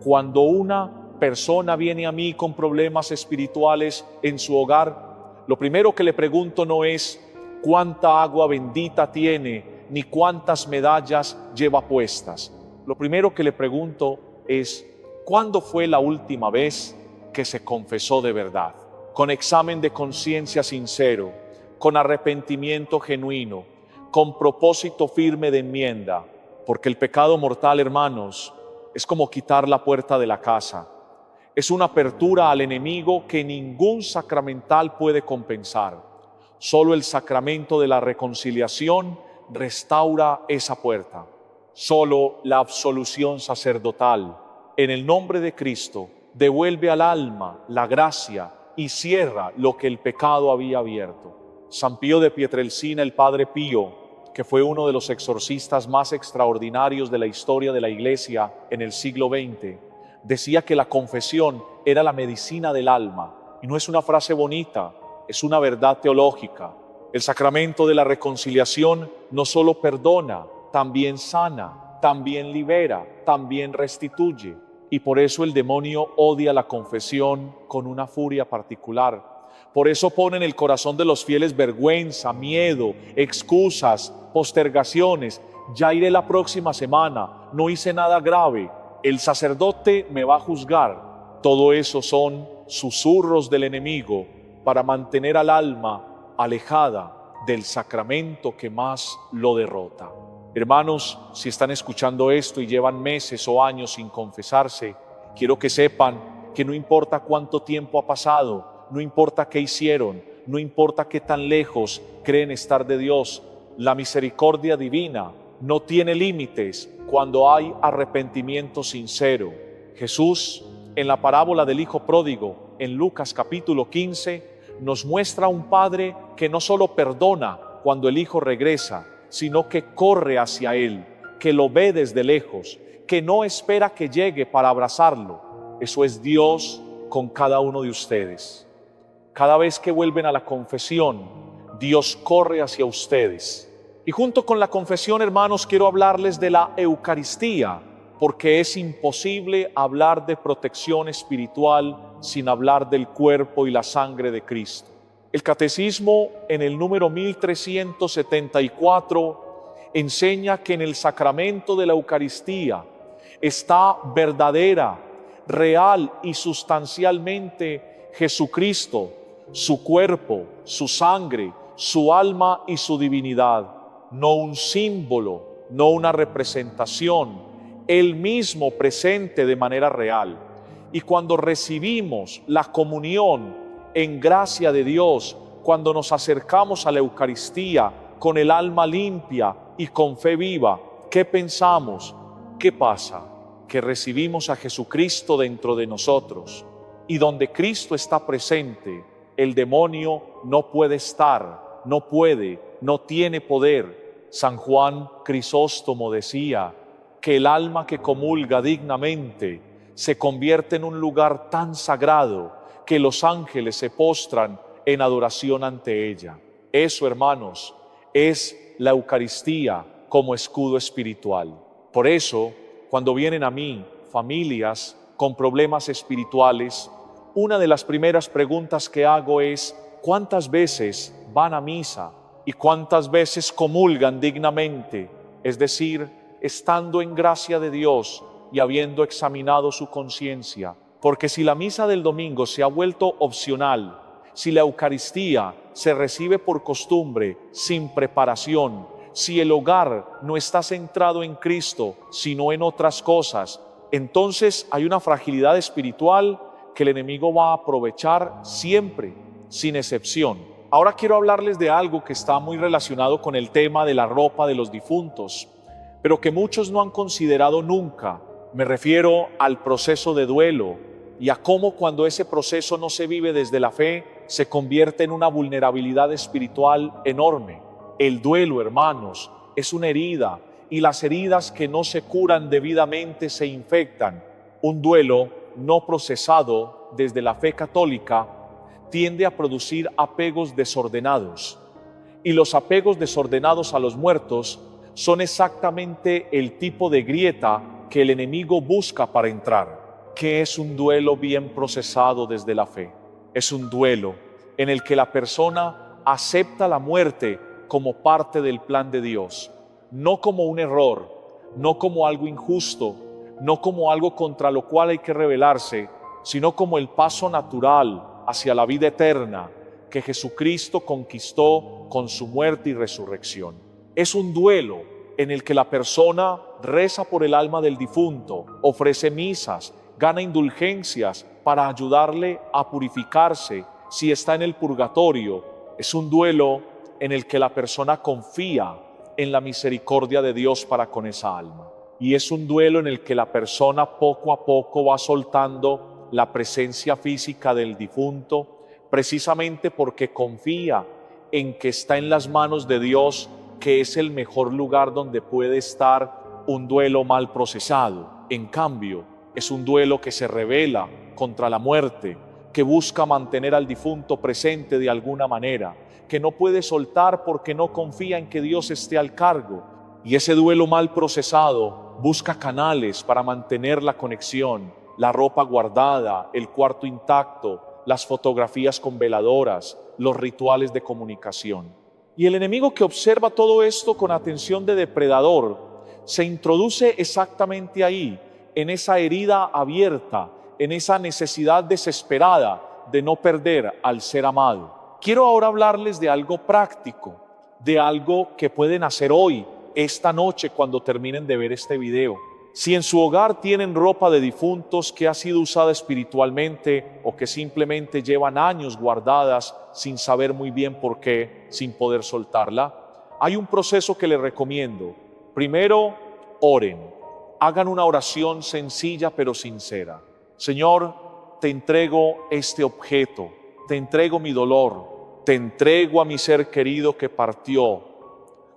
Cuando una persona viene a mí con problemas espirituales en su hogar, lo primero que le pregunto no es cuánta agua bendita tiene, ni cuántas medallas lleva puestas. Lo primero que le pregunto es ¿cuándo fue la última vez que se confesó de verdad? Con examen de conciencia sincero, con arrepentimiento genuino, con propósito firme de enmienda, porque el pecado mortal, hermanos, es como quitar la puerta de la casa. Es una apertura al enemigo que ningún sacramental puede compensar. Solo el sacramento de la reconciliación restaura esa puerta. Solo la absolución sacerdotal, en el nombre de Cristo, devuelve al alma la gracia y cierra lo que el pecado había abierto. San Pío de Pietrelcina, el Padre Pío, que fue uno de los exorcistas más extraordinarios de la historia de la Iglesia en el siglo XX, decía que la confesión era la medicina del alma. Y no es una frase bonita, es una verdad teológica. El sacramento de la reconciliación no solo perdona, también sana, también libera, también restituye. Y por eso el demonio odia la confesión con una furia particular. Por eso pone en el corazón de los fieles vergüenza, miedo, excusas, postergaciones. Ya iré la próxima semana, no hice nada grave, el sacerdote me va a juzgar. Todo eso son susurros del enemigo para mantener al alma alejada del sacramento que más lo derrota. Hermanos, si están escuchando esto y llevan meses o años sin confesarse, quiero que sepan que no importa cuánto tiempo ha pasado, no importa qué hicieron, no importa qué tan lejos creen estar de Dios, la misericordia divina no tiene límites cuando hay arrepentimiento sincero. Jesús, en la parábola del Hijo Pródigo, en Lucas capítulo 15, nos muestra a un padre que no solo perdona cuando el hijo regresa, sino que corre hacia él, que lo ve desde lejos, que no espera que llegue para abrazarlo. Eso es Dios con cada uno de ustedes. Cada vez que vuelven a la confesión, Dios corre hacia ustedes. Y junto con la confesión, hermanos, quiero hablarles de la Eucaristía, porque es imposible hablar de protección espiritual sin hablar del cuerpo y la sangre de Cristo. El Catecismo, en el número 1374, enseña que en el sacramento de la Eucaristía está verdadera, real y sustancialmente Jesucristo, su cuerpo, su sangre, su alma y su divinidad. No un símbolo, no una representación, Él mismo presente de manera real. Y cuando recibimos la comunión en gracia de Dios, cuando nos acercamos a la Eucaristía con el alma limpia y con fe viva, ¿qué pensamos? ¿Qué pasa? Que recibimos a Jesucristo dentro de nosotros. Y donde Cristo está presente, el demonio no puede estar, no puede, no tiene poder. San Juan Crisóstomo decía que el alma que comulga dignamente se convierte en un lugar tan sagrado que los ángeles se postran en adoración ante ella. Eso, hermanos, es la Eucaristía como escudo espiritual. Por eso, cuando vienen a mí familias con problemas espirituales, una de las primeras preguntas que hago es: ¿cuántas veces van a misa y cuántas veces comulgan dignamente? Es decir, estando en gracia de Dios y habiendo examinado su conciencia. Porque si la misa del domingo se ha vuelto opcional, si la Eucaristía se recibe por costumbre, sin preparación, si el hogar no está centrado en Cristo, sino en otras cosas, entonces hay una fragilidad espiritual que el enemigo va a aprovechar siempre, sin excepción. Ahora quiero hablarles de algo que está muy relacionado con el tema de la ropa de los difuntos, pero que muchos no han considerado nunca. Me refiero al proceso de duelo y a cómo, cuando ese proceso no se vive desde la fe, se convierte en una vulnerabilidad espiritual enorme. El duelo, hermanos, es una herida, y las heridas que no se curan debidamente se infectan. Un duelo no procesado desde la fe católica tiende a producir apegos desordenados, y los apegos desordenados a los muertos son exactamente el tipo de grieta que el enemigo busca para entrar. ¿Qué es un duelo bien procesado desde la fe? Es un duelo en el que la persona acepta la muerte como parte del plan de Dios, no como un error, no como algo injusto, no como algo contra lo cual hay que rebelarse, sino como el paso natural hacia la vida eterna que Jesucristo conquistó con su muerte y resurrección. Es un duelo en el que la persona reza por el alma del difunto, ofrece misas, gana indulgencias para ayudarle a purificarse si está en el purgatorio. Es un duelo en el que la persona confía en la misericordia de Dios para con esa alma. Y es un duelo en el que la persona poco a poco va soltando la presencia física del difunto, precisamente porque confía en que está en las manos de Dios, que es el mejor lugar donde puede estar un duelo mal procesado. En cambio, es un duelo que se rebela contra la muerte, que busca mantener al difunto presente de alguna manera, que no puede soltar porque no confía en que Dios esté al cargo. Y ese duelo mal procesado busca canales para mantener la conexión, la ropa guardada, el cuarto intacto, las fotografías con veladoras, los rituales de comunicación. Y el enemigo, que observa todo esto con atención de depredador, se introduce exactamente ahí, en esa herida abierta, en esa necesidad desesperada de no perder al ser amado. Quiero ahora hablarles de algo práctico, de algo que pueden hacer hoy, esta noche, cuando terminen de ver este video. Si en su hogar tienen ropa de difuntos que ha sido usada espiritualmente, o que simplemente llevan años guardadas sin saber muy bien por qué, sin poder soltarla, hay un proceso que les recomiendo. Primero, oren. Hagan una oración sencilla pero sincera. Señor, te entrego este objeto, te entrego mi dolor, te entrego a mi ser querido que partió.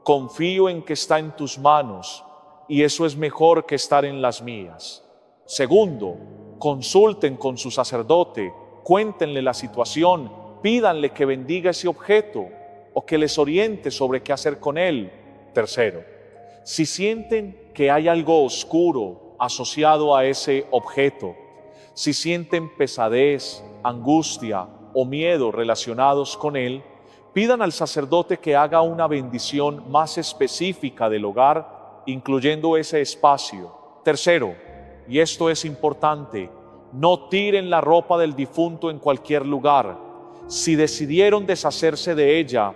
Confío en que está en tus manos, y eso es mejor que estar en las mías. Segundo, consulten con su sacerdote, cuéntenle la situación, pídanle que bendiga ese objeto o que les oriente sobre qué hacer con él. Tercero, si sienten que hay algo oscuro asociado a ese objeto, si sienten pesadez, angustia o miedo relacionados con él, pidan al sacerdote que haga una bendición más específica del hogar, incluyendo ese espacio. Tercero, y esto es importante, no tiren la ropa del difunto en cualquier lugar. Si decidieron deshacerse de ella,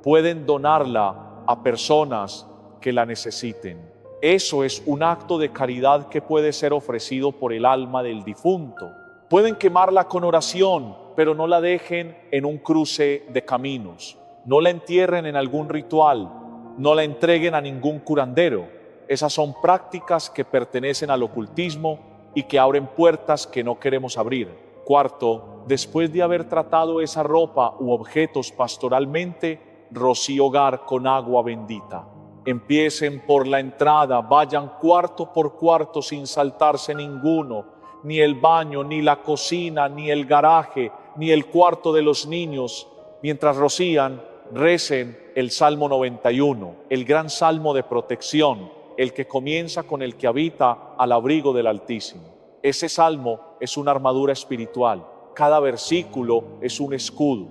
pueden donarla a personas que la necesiten. Eso es un acto de caridad que puede ser ofrecido por el alma del difunto. Pueden quemarla con oración, pero no la dejen en un cruce de caminos. No la entierren en algún ritual. No la entreguen a ningún curandero. Esas son prácticas que pertenecen al ocultismo y que abren puertas que no queremos abrir. Cuarto, después de haber tratado esa ropa u objetos pastoralmente, rocíe hogar con agua bendita. Empiecen por la entrada, vayan cuarto por cuarto sin saltarse ninguno, ni el baño, ni la cocina, ni el garaje, ni el cuarto de los niños. Mientras rocían, recen el Salmo 91, el gran salmo de protección, el que comienza con el que habita al abrigo del Altísimo. Ese salmo es una armadura espiritual. Cada versículo es un escudo.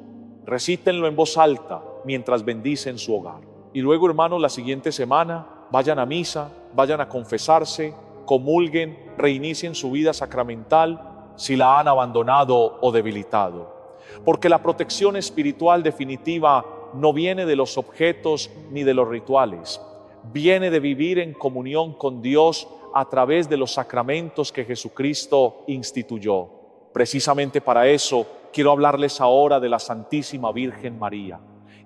Recítenlo en voz alta mientras bendicen su hogar. Y luego, hermanos, la siguiente semana vayan a misa, vayan a confesarse, comulguen, reinicien su vida sacramental si la han abandonado o debilitado. Porque la protección espiritual definitiva no viene de los objetos ni de los rituales. Viene de vivir en comunión con Dios a través de los sacramentos que Jesucristo instituyó. Precisamente para eso quiero hablarles ahora de la Santísima Virgen María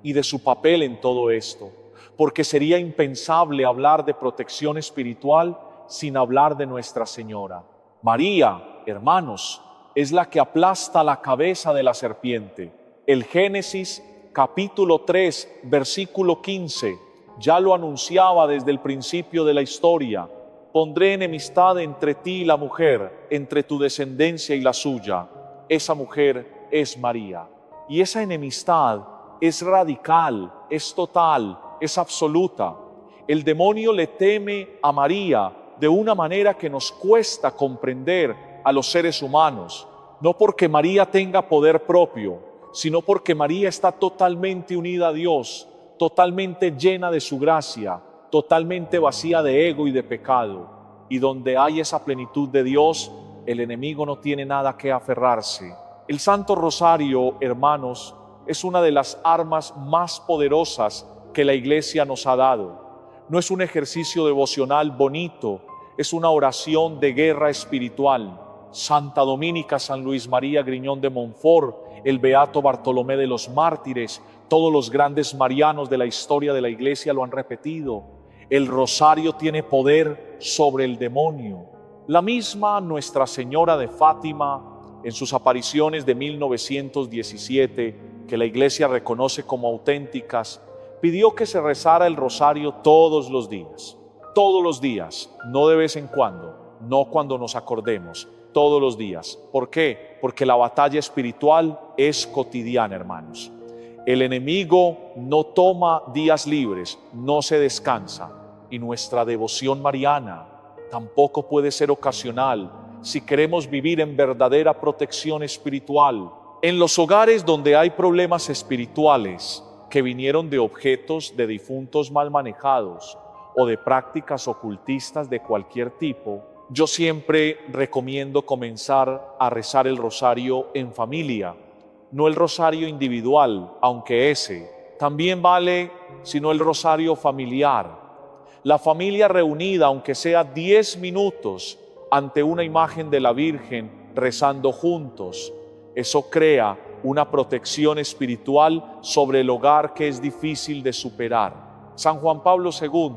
y de su papel en todo esto, porque sería impensable hablar de protección espiritual sin hablar de Nuestra Señora. María, hermanos, es la que aplasta la cabeza de la serpiente. El Génesis capítulo 3, versículo 15, ya lo anunciaba desde el principio de la historia. Pondré enemistad entre ti y la mujer, entre tu descendencia y la suya. Esa mujer es María. Y esa enemistad es radical, es total, es absoluta. El demonio le teme a María de una manera que nos cuesta comprender a los seres humanos. No porque María tenga poder propio, sino porque María está totalmente unida a Dios, totalmente llena de su gracia, totalmente vacía de ego y de pecado. Y donde hay esa plenitud de Dios, el enemigo no tiene nada que aferrarse. El Santo Rosario, hermanos, es una de las armas más poderosas que la Iglesia nos ha dado. No es un ejercicio devocional bonito, es una oración de guerra espiritual. Santa Domínica, San Luis María Griñón de Montfort, el Beato Bartolomé de los Mártires, todos los grandes marianos de la historia de la Iglesia lo han repetido. El rosario tiene poder sobre el demonio. La misma Nuestra Señora de Fátima, en sus apariciones de 1917, que la Iglesia reconoce como auténticas, pidió que se rezara el rosario todos los días, no de vez en cuando, no cuando nos acordemos, todos los días. ¿Por qué? Porque la batalla espiritual es cotidiana, hermanos. El enemigo no toma días libres, no se descansa, y nuestra devoción mariana tampoco puede ser ocasional si queremos vivir en verdadera protección espiritual. En los hogares donde hay problemas espirituales que vinieron de objetos de difuntos mal manejados o de prácticas ocultistas de cualquier tipo, yo siempre recomiendo comenzar a rezar el rosario en familia, no el rosario individual, aunque ese también vale, sino el rosario familiar. La familia reunida, aunque sea 10 minutos, ante una imagen de la Virgen, rezando juntos. Eso crea una protección espiritual sobre el hogar que es difícil de superar. San Juan Pablo II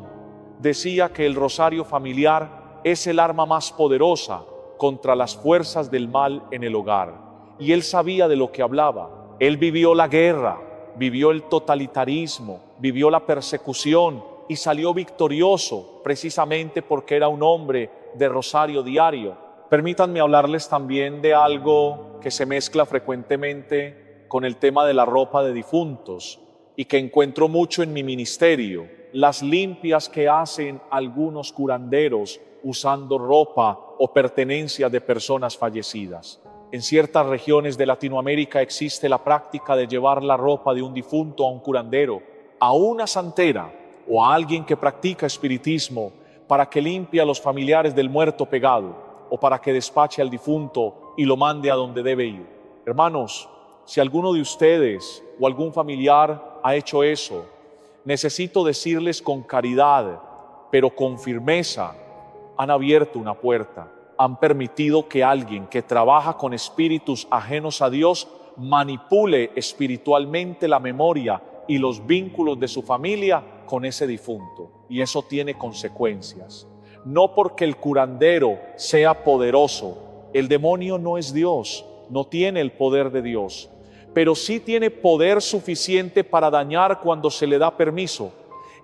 decía que el rosario familiar es el arma más poderosa contra las fuerzas del mal en el hogar. Y él sabía de lo que hablaba. Él vivió la guerra, vivió el totalitarismo, vivió la persecución y salió victorioso precisamente porque era un hombre de rosario diario. Permítanme hablarles también de algo que se mezcla frecuentemente con el tema de la ropa de difuntos y que encuentro mucho en mi ministerio: las limpias que hacen algunos curanderos usando ropa o pertenencias de personas fallecidas. En ciertas regiones de Latinoamérica existe la práctica de llevar la ropa de un difunto a un curandero, a una santera o a alguien que practica espiritismo para que limpie a los familiares del muerto pegado o para que despache al difunto y lo mande a donde debe ir. Hermanos, si alguno de ustedes o algún familiar ha hecho eso, necesito decirles con caridad, pero con firmeza: han abierto una puerta, han permitido que alguien que trabaja con espíritus ajenos a Dios manipule espiritualmente la memoria y los vínculos de su familia con ese difunto, y eso tiene consecuencias. No porque el curandero sea poderoso, el demonio no es Dios, no tiene el poder de Dios, pero sí tiene poder suficiente para dañar cuando se le da permiso.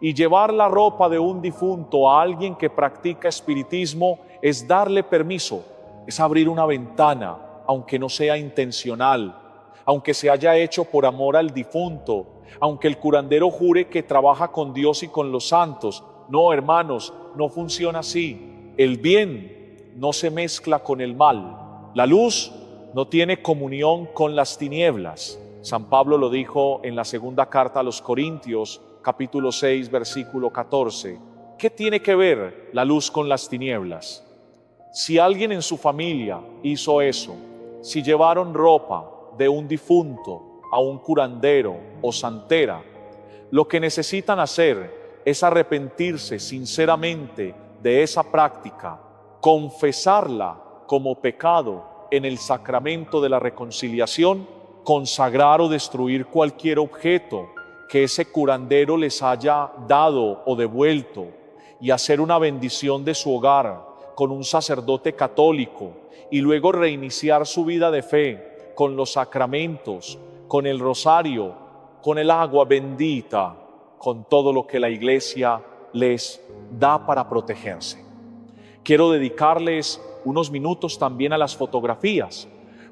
Y llevar la ropa de un difunto a alguien que practica espiritismo es darle permiso, es abrir una ventana, aunque no sea intencional, aunque se haya hecho por amor al difunto, aunque el curandero jure que trabaja con Dios y con los santos. No, hermanos, no funciona así. El bien no se mezcla con el mal. La luz no tiene comunión con las tinieblas. San Pablo lo dijo en la segunda carta a los Corintios, capítulo 6, versículo 14. ¿Qué tiene que ver la luz con las tinieblas? Si alguien en su familia hizo eso, si llevaron ropa de un difunto a un curandero o santera, lo que necesitan hacer es arrepentirse sinceramente de esa práctica, confesarla como pecado en el sacramento de la reconciliación, consagrar o destruir cualquier objeto que ese curandero les haya dado o devuelto y hacer una bendición de su hogar con un sacerdote católico y luego reiniciar su vida de fe con los sacramentos, con el rosario, con el agua bendita, con todo lo que la Iglesia les da para protegerse. Quiero dedicarles unos minutos también a las fotografías,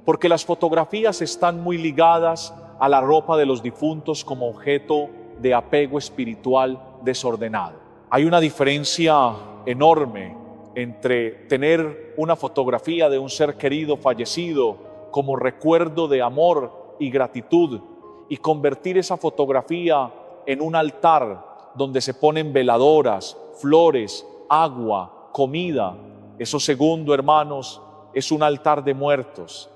porque las fotografías están muy ligadas a la ropa de los difuntos como objeto de apego espiritual desordenado. Hay una diferencia enorme entre tener una fotografía de un ser querido fallecido como recuerdo de amor y gratitud y convertir esa fotografía en un altar donde se ponen veladoras, flores, agua, comida. Eso segundo, hermanos, es un altar de muertos.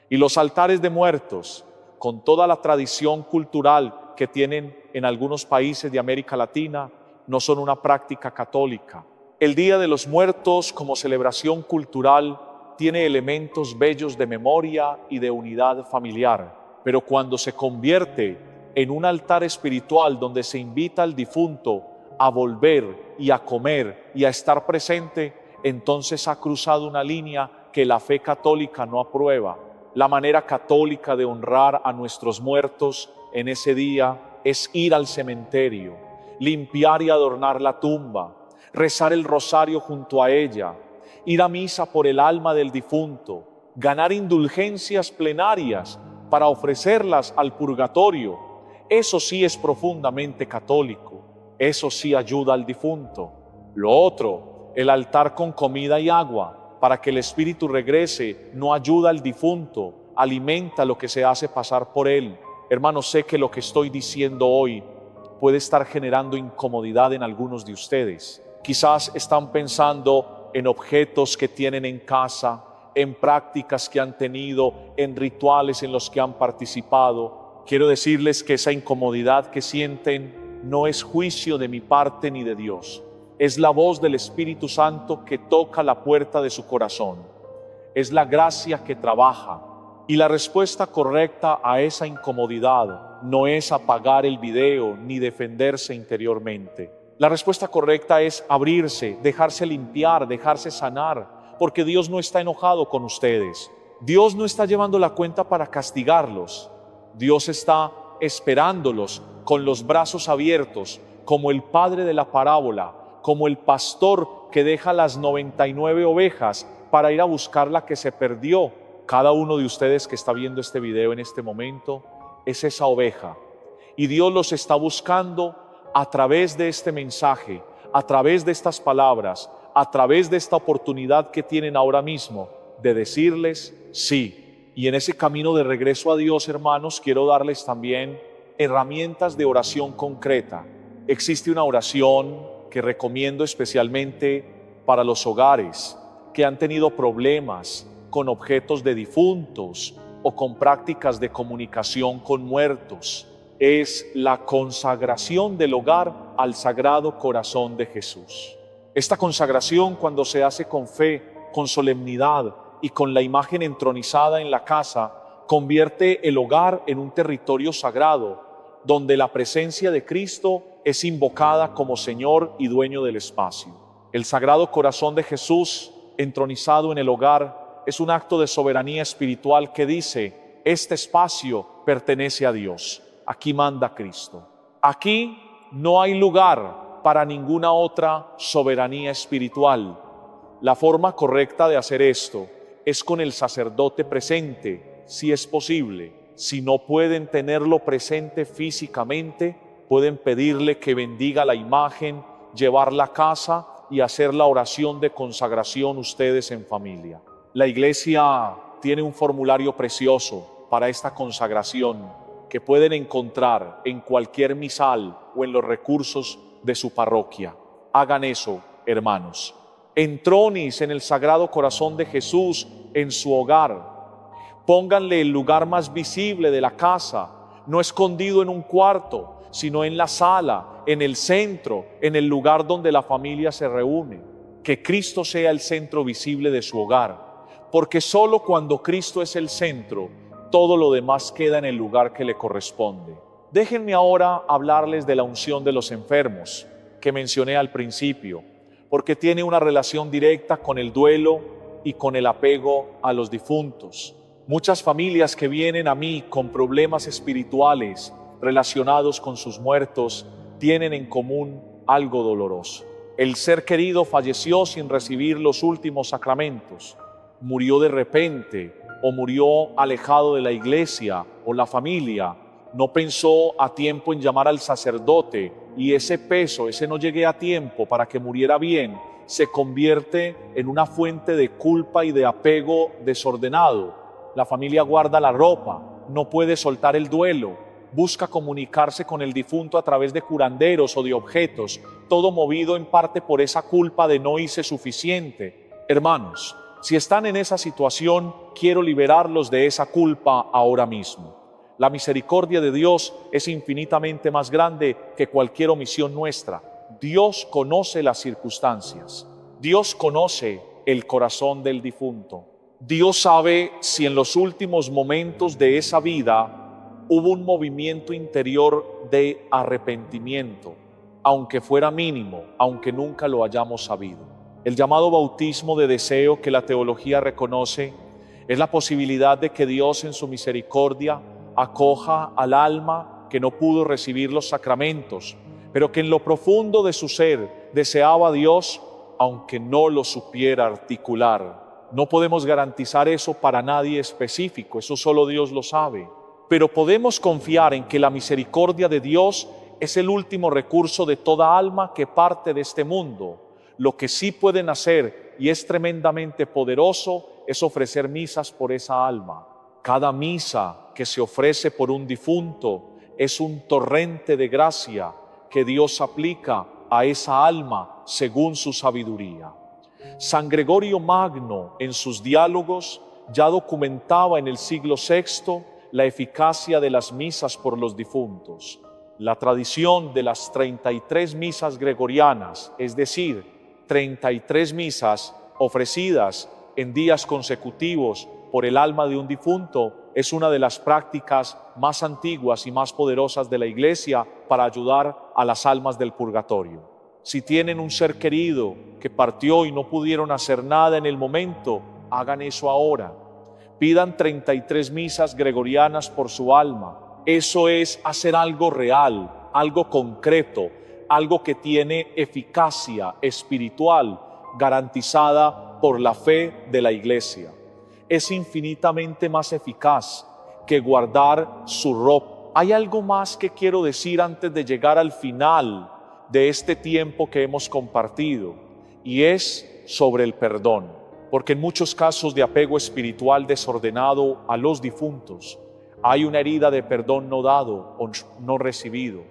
Y los altares de muertos, con toda la tradición cultural que tienen en algunos países de América Latina, no son una práctica católica. El Día de los Muertos, como celebración cultural, tiene elementos bellos de memoria y de unidad familiar, pero cuando se convierte en un altar espiritual donde se invita al difunto a volver y a comer y a estar presente, entonces ha cruzado una línea que la fe católica no aprueba. La manera católica de honrar a nuestros muertos en ese día es ir al cementerio, limpiar y adornar la tumba, rezar el rosario junto a ella, ir a misa por el alma del difunto, ganar indulgencias plenarias para ofrecerlas al purgatorio. Eso sí es profundamente católico, eso sí ayuda al difunto. Lo otro, el altar con comida y agua, para que el espíritu regrese, no ayuda al difunto, alimenta lo que se hace pasar por él. Hermanos, sé que lo que estoy diciendo hoy puede estar generando incomodidad en algunos de ustedes. Quizás están pensando en objetos que tienen en casa, en prácticas que han tenido, en rituales en los que han participado. Quiero decirles que esa incomodidad que sienten no es juicio de mi parte ni de Dios. Es la voz del Espíritu Santo que toca la puerta de su corazón. Es la gracia que trabaja. Y la respuesta correcta a esa incomodidad no es apagar el video ni defenderse interiormente. La respuesta correcta es abrirse, dejarse limpiar, dejarse sanar, porque Dios no está enojado con ustedes. Dios no está llevando la cuenta para castigarlos. Dios está esperándolos con los brazos abiertos, como el padre de la parábola, como el pastor que deja las 99 ovejas para ir a buscar la que se perdió. Cada uno de ustedes que está viendo este video en este momento es esa oveja. Y Dios los está buscando a través de este mensaje, a través de estas palabras, a través de esta oportunidad que tienen ahora mismo de decirles sí. Y en ese camino de regreso a Dios, hermanos, quiero darles también herramientas de oración concreta. Existe una oración que recomiendo especialmente para los hogares que han tenido problemas con objetos de difuntos o con prácticas de comunicación con muertos. Es la consagración del hogar al Sagrado Corazón de Jesús. Esta consagración, cuando se hace con fe, con solemnidad y con la imagen entronizada en la casa, convierte el hogar en un territorio sagrado, donde la presencia de Cristo es invocada como Señor y dueño del espacio. El Sagrado Corazón de Jesús, entronizado en el hogar, es un acto de soberanía espiritual que dice: este espacio pertenece a Dios, aquí manda Cristo. Aquí no hay lugar para ninguna otra soberanía espiritual. La forma correcta de hacer esto es con el sacerdote presente, si es posible. Si no pueden tenerlo presente físicamente, pueden pedirle que bendiga la imagen, llevarla a casa y hacer la oración de consagración ustedes en familia. La iglesia tiene un formulario precioso para esta consagración que pueden encontrar en cualquier misal o en los recursos de su parroquia. Hagan eso, hermanos. Entronis en el Sagrado Corazón de Jesús en su hogar. Pónganle el lugar más visible de la casa, no escondido en un cuarto, sino en la sala, en el centro, en el lugar donde la familia se reúne. Que Cristo sea el centro visible de su hogar, porque solo cuando Cristo es el centro, todo lo demás queda en el lugar que le corresponde. Déjenme ahora hablarles de la unción de los enfermos, que mencioné al principio, porque tiene una relación directa con el duelo y con el apego a los difuntos. Muchas familias que vienen a mí con problemas espirituales relacionados con sus muertos tienen en común algo doloroso. El ser querido falleció sin recibir los últimos sacramentos, murió de repente o murió alejado de la iglesia o la familia, no pensó a tiempo en llamar al sacerdote y ese no llegué a tiempo para que muriera bien, se convierte en una fuente de culpa y de apego desordenado. La familia guarda la ropa, no puede soltar el duelo, busca comunicarse con el difunto a través de curanderos o de objetos, todo movido en parte por esa culpa de no hice suficiente. Hermanos, si están en esa situación, quiero liberarlos de esa culpa ahora mismo. La misericordia de Dios es infinitamente más grande que cualquier omisión nuestra. Dios conoce las circunstancias. Dios conoce el corazón del difunto. Dios sabe si en los últimos momentos de esa vida hubo un movimiento interior de arrepentimiento, aunque fuera mínimo, aunque nunca lo hayamos sabido. El llamado bautismo de deseo que la teología reconoce es la posibilidad de que Dios en su misericordia acoja al alma que no pudo recibir los sacramentos, pero que en lo profundo de su ser deseaba a Dios, aunque no lo supiera articular. No podemos garantizar eso para nadie específico, eso solo Dios lo sabe. Pero podemos confiar en que la misericordia de Dios es el último recurso de toda alma que parte de este mundo. Lo que sí pueden hacer, y es tremendamente poderoso, es ofrecer misas por esa alma. Cada misa que se ofrece por un difunto es un torrente de gracia que Dios aplica a esa alma según su sabiduría. San Gregorio Magno, en sus diálogos, ya documentaba en el siglo VI la eficacia de las misas por los difuntos. La tradición de las 33 misas gregorianas, es decir, 33 misas ofrecidas en días consecutivos por el alma de un difunto, es una de las prácticas más antiguas y más poderosas de la Iglesia para ayudar a las almas del purgatorio. Si tienen un ser querido que partió y no pudieron hacer nada en el momento, hagan eso ahora. Pidan 33 misas gregorianas por su alma. Eso es hacer algo real, algo concreto, algo que tiene eficacia espiritual garantizada por la fe de la Iglesia. Es infinitamente más eficaz que guardar su ropa. Hay algo más que quiero decir antes de llegar al final de este tiempo que hemos compartido, y es sobre el perdón, porque en muchos casos de apego espiritual desordenado a los difuntos, hay una herida de perdón no dado o no recibido.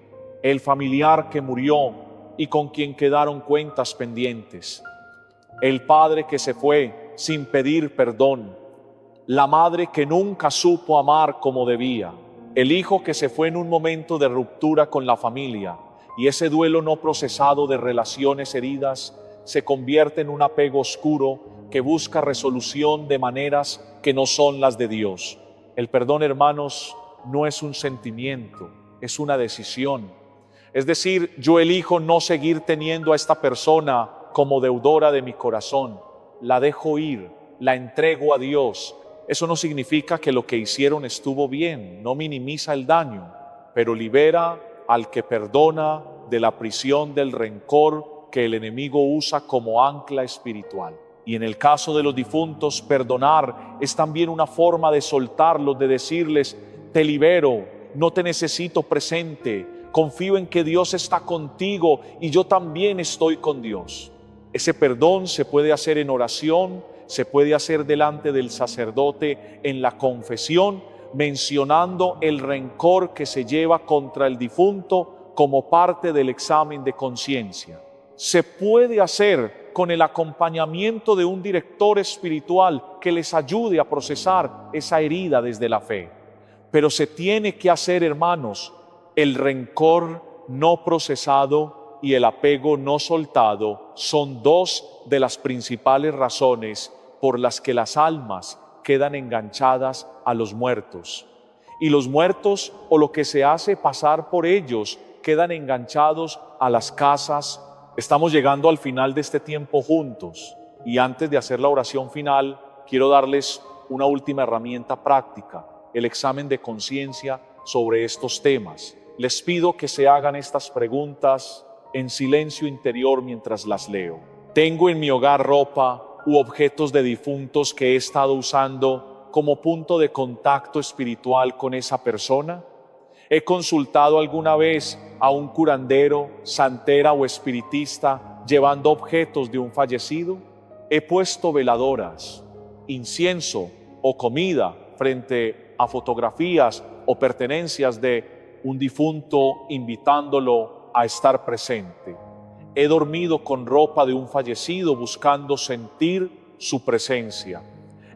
El familiar que murió y con quien quedaron cuentas pendientes. El padre que se fue sin pedir perdón. La madre que nunca supo amar como debía. El hijo que se fue en un momento de ruptura con la familia. Y ese duelo no procesado de relaciones heridas se convierte en un apego oscuro que busca resolución de maneras que no son las de Dios. El perdón, hermanos, no es un sentimiento, es una decisión. Es decir, yo elijo no seguir teniendo a esta persona como deudora de mi corazón. La dejo ir, la entrego a Dios. Eso no significa que lo que hicieron estuvo bien, no minimiza el daño, pero libera al que perdona de la prisión del rencor que el enemigo usa como ancla espiritual. Y en el caso de los difuntos, perdonar es también una forma de soltarlos, de decirles: te libero, no te necesito presente, confío en que Dios está contigo y yo también estoy con Dios. Ese perdón se puede hacer en oración, se puede hacer delante del sacerdote en la confesión, mencionando el rencor que se lleva contra el difunto como parte del examen de conciencia. Se puede hacer con el acompañamiento de un director espiritual que les ayude a procesar esa herida desde la fe. Pero se tiene que hacer, hermanos, el rencor no procesado y el apego no soltado son dos de las principales razones por las que las almas quedan enganchadas a los muertos. Y los muertos, o lo que se hace pasar por ellos, quedan enganchados a las casas. Estamos llegando al final de este tiempo juntos, y antes de hacer la oración final, quiero darles una última herramienta práctica, el examen de conciencia sobre estos temas. Les pido que se hagan estas preguntas en silencio interior mientras las leo. ¿Tengo en mi hogar ropa u objetos de difuntos que he estado usando como punto de contacto espiritual con esa persona? ¿He consultado alguna vez a un curandero, santera o espiritista llevando objetos de un fallecido? ¿He puesto veladoras, incienso o comida frente a fotografías o pertenencias de un difunto, invitándolo a estar presente? ¿He dormido con ropa de un fallecido buscando sentir su presencia?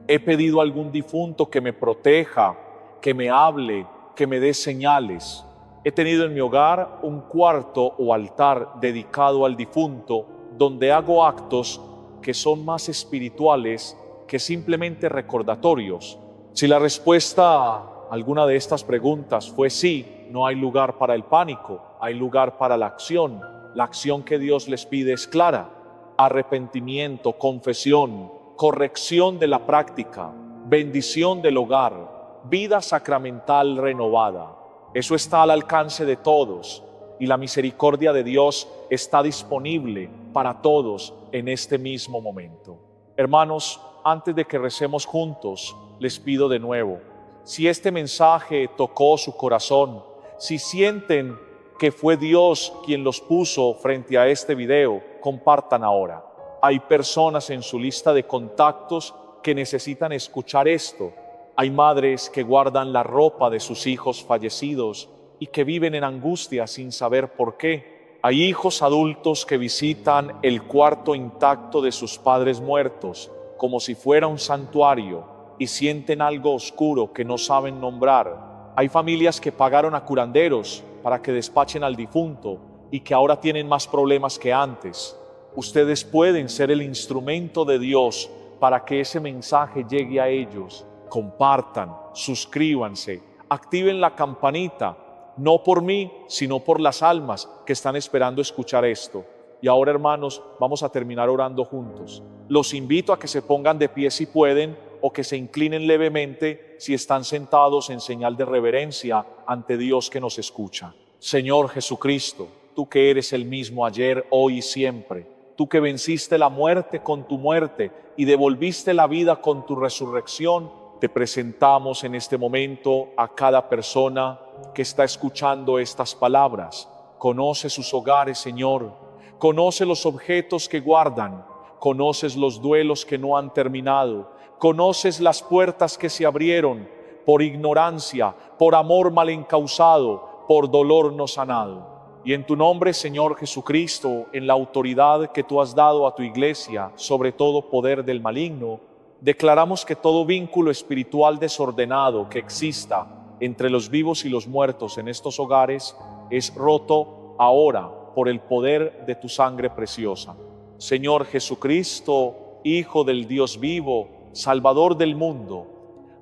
¿He pedido a algún difunto que me proteja, que me hable, que me dé señales? He tenido en mi hogar un cuarto o altar dedicado al difunto donde hago actos que son más espirituales que simplemente recordatorios. Si la respuesta a alguna de estas preguntas fue sí, no hay lugar para el pánico, hay lugar para la acción. La acción que Dios les pide es clara: arrepentimiento, confesión, corrección de la práctica, bendición del hogar, vida sacramental renovada. Eso está al alcance de todos y la misericordia de Dios está disponible para todos en este mismo momento. Hermanos, antes de que recemos juntos, les pido de nuevo, si este mensaje tocó su corazón, si sienten que fue Dios quien los puso frente a este video, compartan ahora. Hay personas en su lista de contactos que necesitan escuchar esto. Hay madres que guardan la ropa de sus hijos fallecidos y que viven en angustia sin saber por qué. Hay hijos adultos que visitan el cuarto intacto de sus padres muertos como si fuera un santuario y sienten algo oscuro que no saben nombrar. Hay familias que pagaron a curanderos para que despachen al difunto y que ahora tienen más problemas que antes. Ustedes pueden ser el instrumento de Dios para que ese mensaje llegue a ellos. Compartan, suscríbanse, activen la campanita, no por mí, sino por las almas que están esperando escuchar esto. Y ahora, hermanos, vamos a terminar orando juntos. Los invito a que se pongan de pie si pueden, o que se inclinen levemente si están sentados en señal de reverencia ante Dios que nos escucha. Señor Jesucristo, tú que eres el mismo ayer, hoy y siempre, tú que venciste la muerte con tu muerte y devolviste la vida con tu resurrección, te presentamos en este momento a cada persona que está escuchando estas palabras. Conoce sus hogares, Señor. Conoce los objetos que guardan. Conoces los duelos que no han terminado. Conoces las puertas que se abrieron por ignorancia, por amor mal encausado, por dolor no sanado. Y en tu nombre, Señor Jesucristo, en la autoridad que tú has dado a tu iglesia sobre todo poder del maligno, declaramos que todo vínculo espiritual desordenado que exista entre los vivos y los muertos en estos hogares es roto ahora por el poder de tu sangre preciosa. Señor Jesucristo, Hijo del Dios vivo, Salvador del mundo,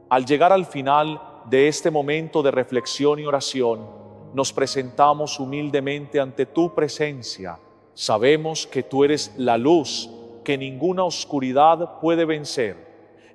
al llegar al final de este momento de reflexión y oración, nos presentamos humildemente ante tu presencia. Sabemos que tú eres la luz que ninguna oscuridad puede vencer,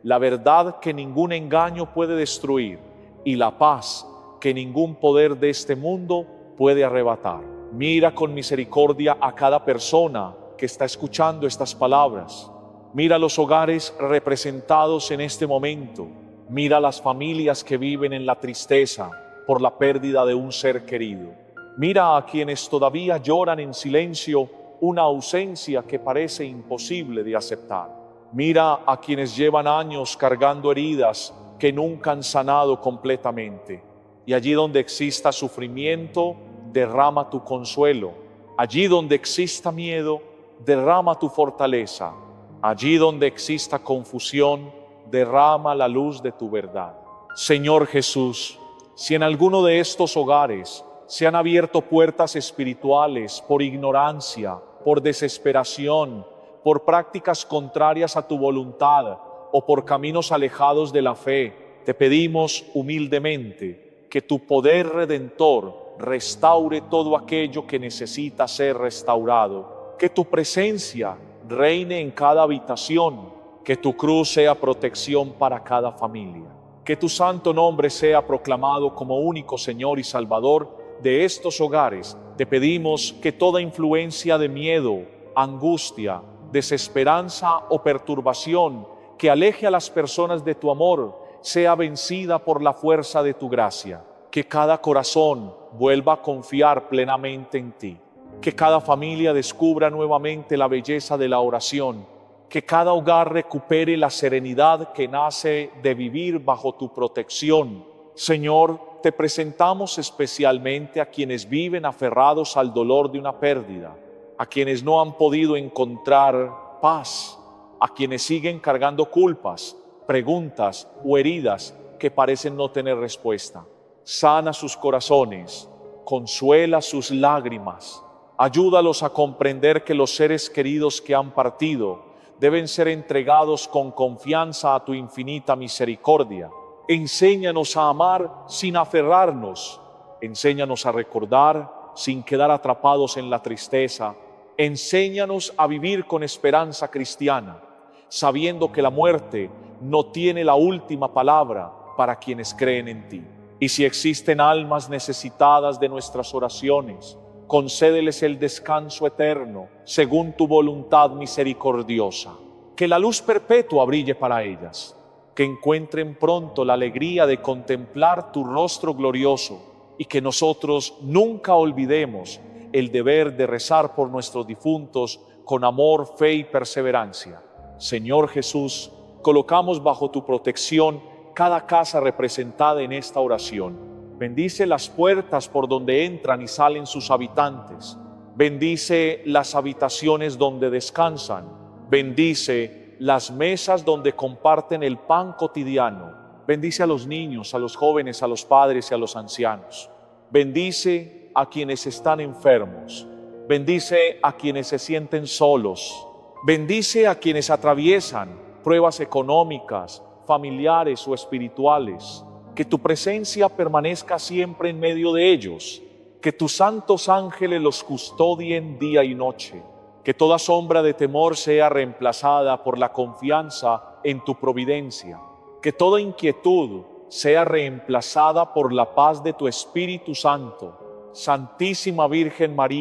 la verdad que ningún engaño puede destruir y la paz que ningún poder de este mundo puede arrebatar. Mira con misericordia a cada persona que está escuchando estas palabras. Mira los hogares representados en este momento. Mira las familias que viven en la tristeza por la pérdida de un ser querido. Mira a quienes todavía lloran en silencio una ausencia que parece imposible de aceptar. Mira a quienes llevan años cargando heridas que nunca han sanado completamente. Y allí donde exista sufrimiento, derrama tu consuelo. Allí donde exista miedo, derrama tu fortaleza. Allí donde exista confusión, derrama la luz de tu verdad. Señor Jesús, si en alguno de estos hogares se han abierto puertas espirituales por ignorancia, por desesperación, por prácticas contrarias a tu voluntad o por caminos alejados de la fe, te pedimos humildemente que tu poder redentor restaure todo aquello que necesita ser restaurado, que tu presencia reine en cada habitación, que tu cruz sea protección para cada familia, que tu santo nombre sea proclamado como único Señor y Salvador de estos hogares. Te pedimos que toda influencia de miedo, angustia, desesperanza o perturbación que aleje a las personas de tu amor sea vencida por la fuerza de tu gracia, que cada corazón vuelva a confiar plenamente en ti, que cada familia descubra nuevamente la belleza de la oración, que cada hogar recupere la serenidad que nace de vivir bajo tu protección. Señor, te presentamos especialmente a quienes viven aferrados al dolor de una pérdida, a quienes no han podido encontrar paz, a quienes siguen cargando culpas, preguntas o heridas que parecen no tener respuesta. Sana sus corazones, consuela sus lágrimas, ayúdalos a comprender que los seres queridos que han partido deben ser entregados con confianza a tu infinita misericordia. Enséñanos a amar sin aferrarnos, enséñanos a recordar sin quedar atrapados en la tristeza, enséñanos a vivir con esperanza cristiana, sabiendo que la muerte no tiene la última palabra para quienes creen en ti. Y si existen almas necesitadas de nuestras oraciones, concédeles el descanso eterno según tu voluntad misericordiosa. Que la luz perpetua brille para ellas, que encuentren pronto la alegría de contemplar tu rostro glorioso y que nosotros nunca olvidemos el deber de rezar por nuestros difuntos con amor, fe y perseverancia. Señor Jesús, colocamos bajo tu protección cada casa representada en esta oración. Bendice las puertas por donde entran y salen sus habitantes. Bendice las habitaciones donde descansan. Bendice las mesas donde comparten el pan cotidiano. Bendice a los niños, a los jóvenes, a los padres y a los ancianos. Bendice a quienes están enfermos. Bendice a quienes se sienten solos. Bendice a quienes atraviesan pruebas económicas, familiares o espirituales. Que tu presencia permanezca siempre en medio de ellos. Que tus santos ángeles los custodien día y noche. Que toda sombra de temor sea reemplazada por la confianza en tu providencia. Que toda inquietud sea reemplazada por la paz de tu Espíritu Santo. Santísima Virgen María,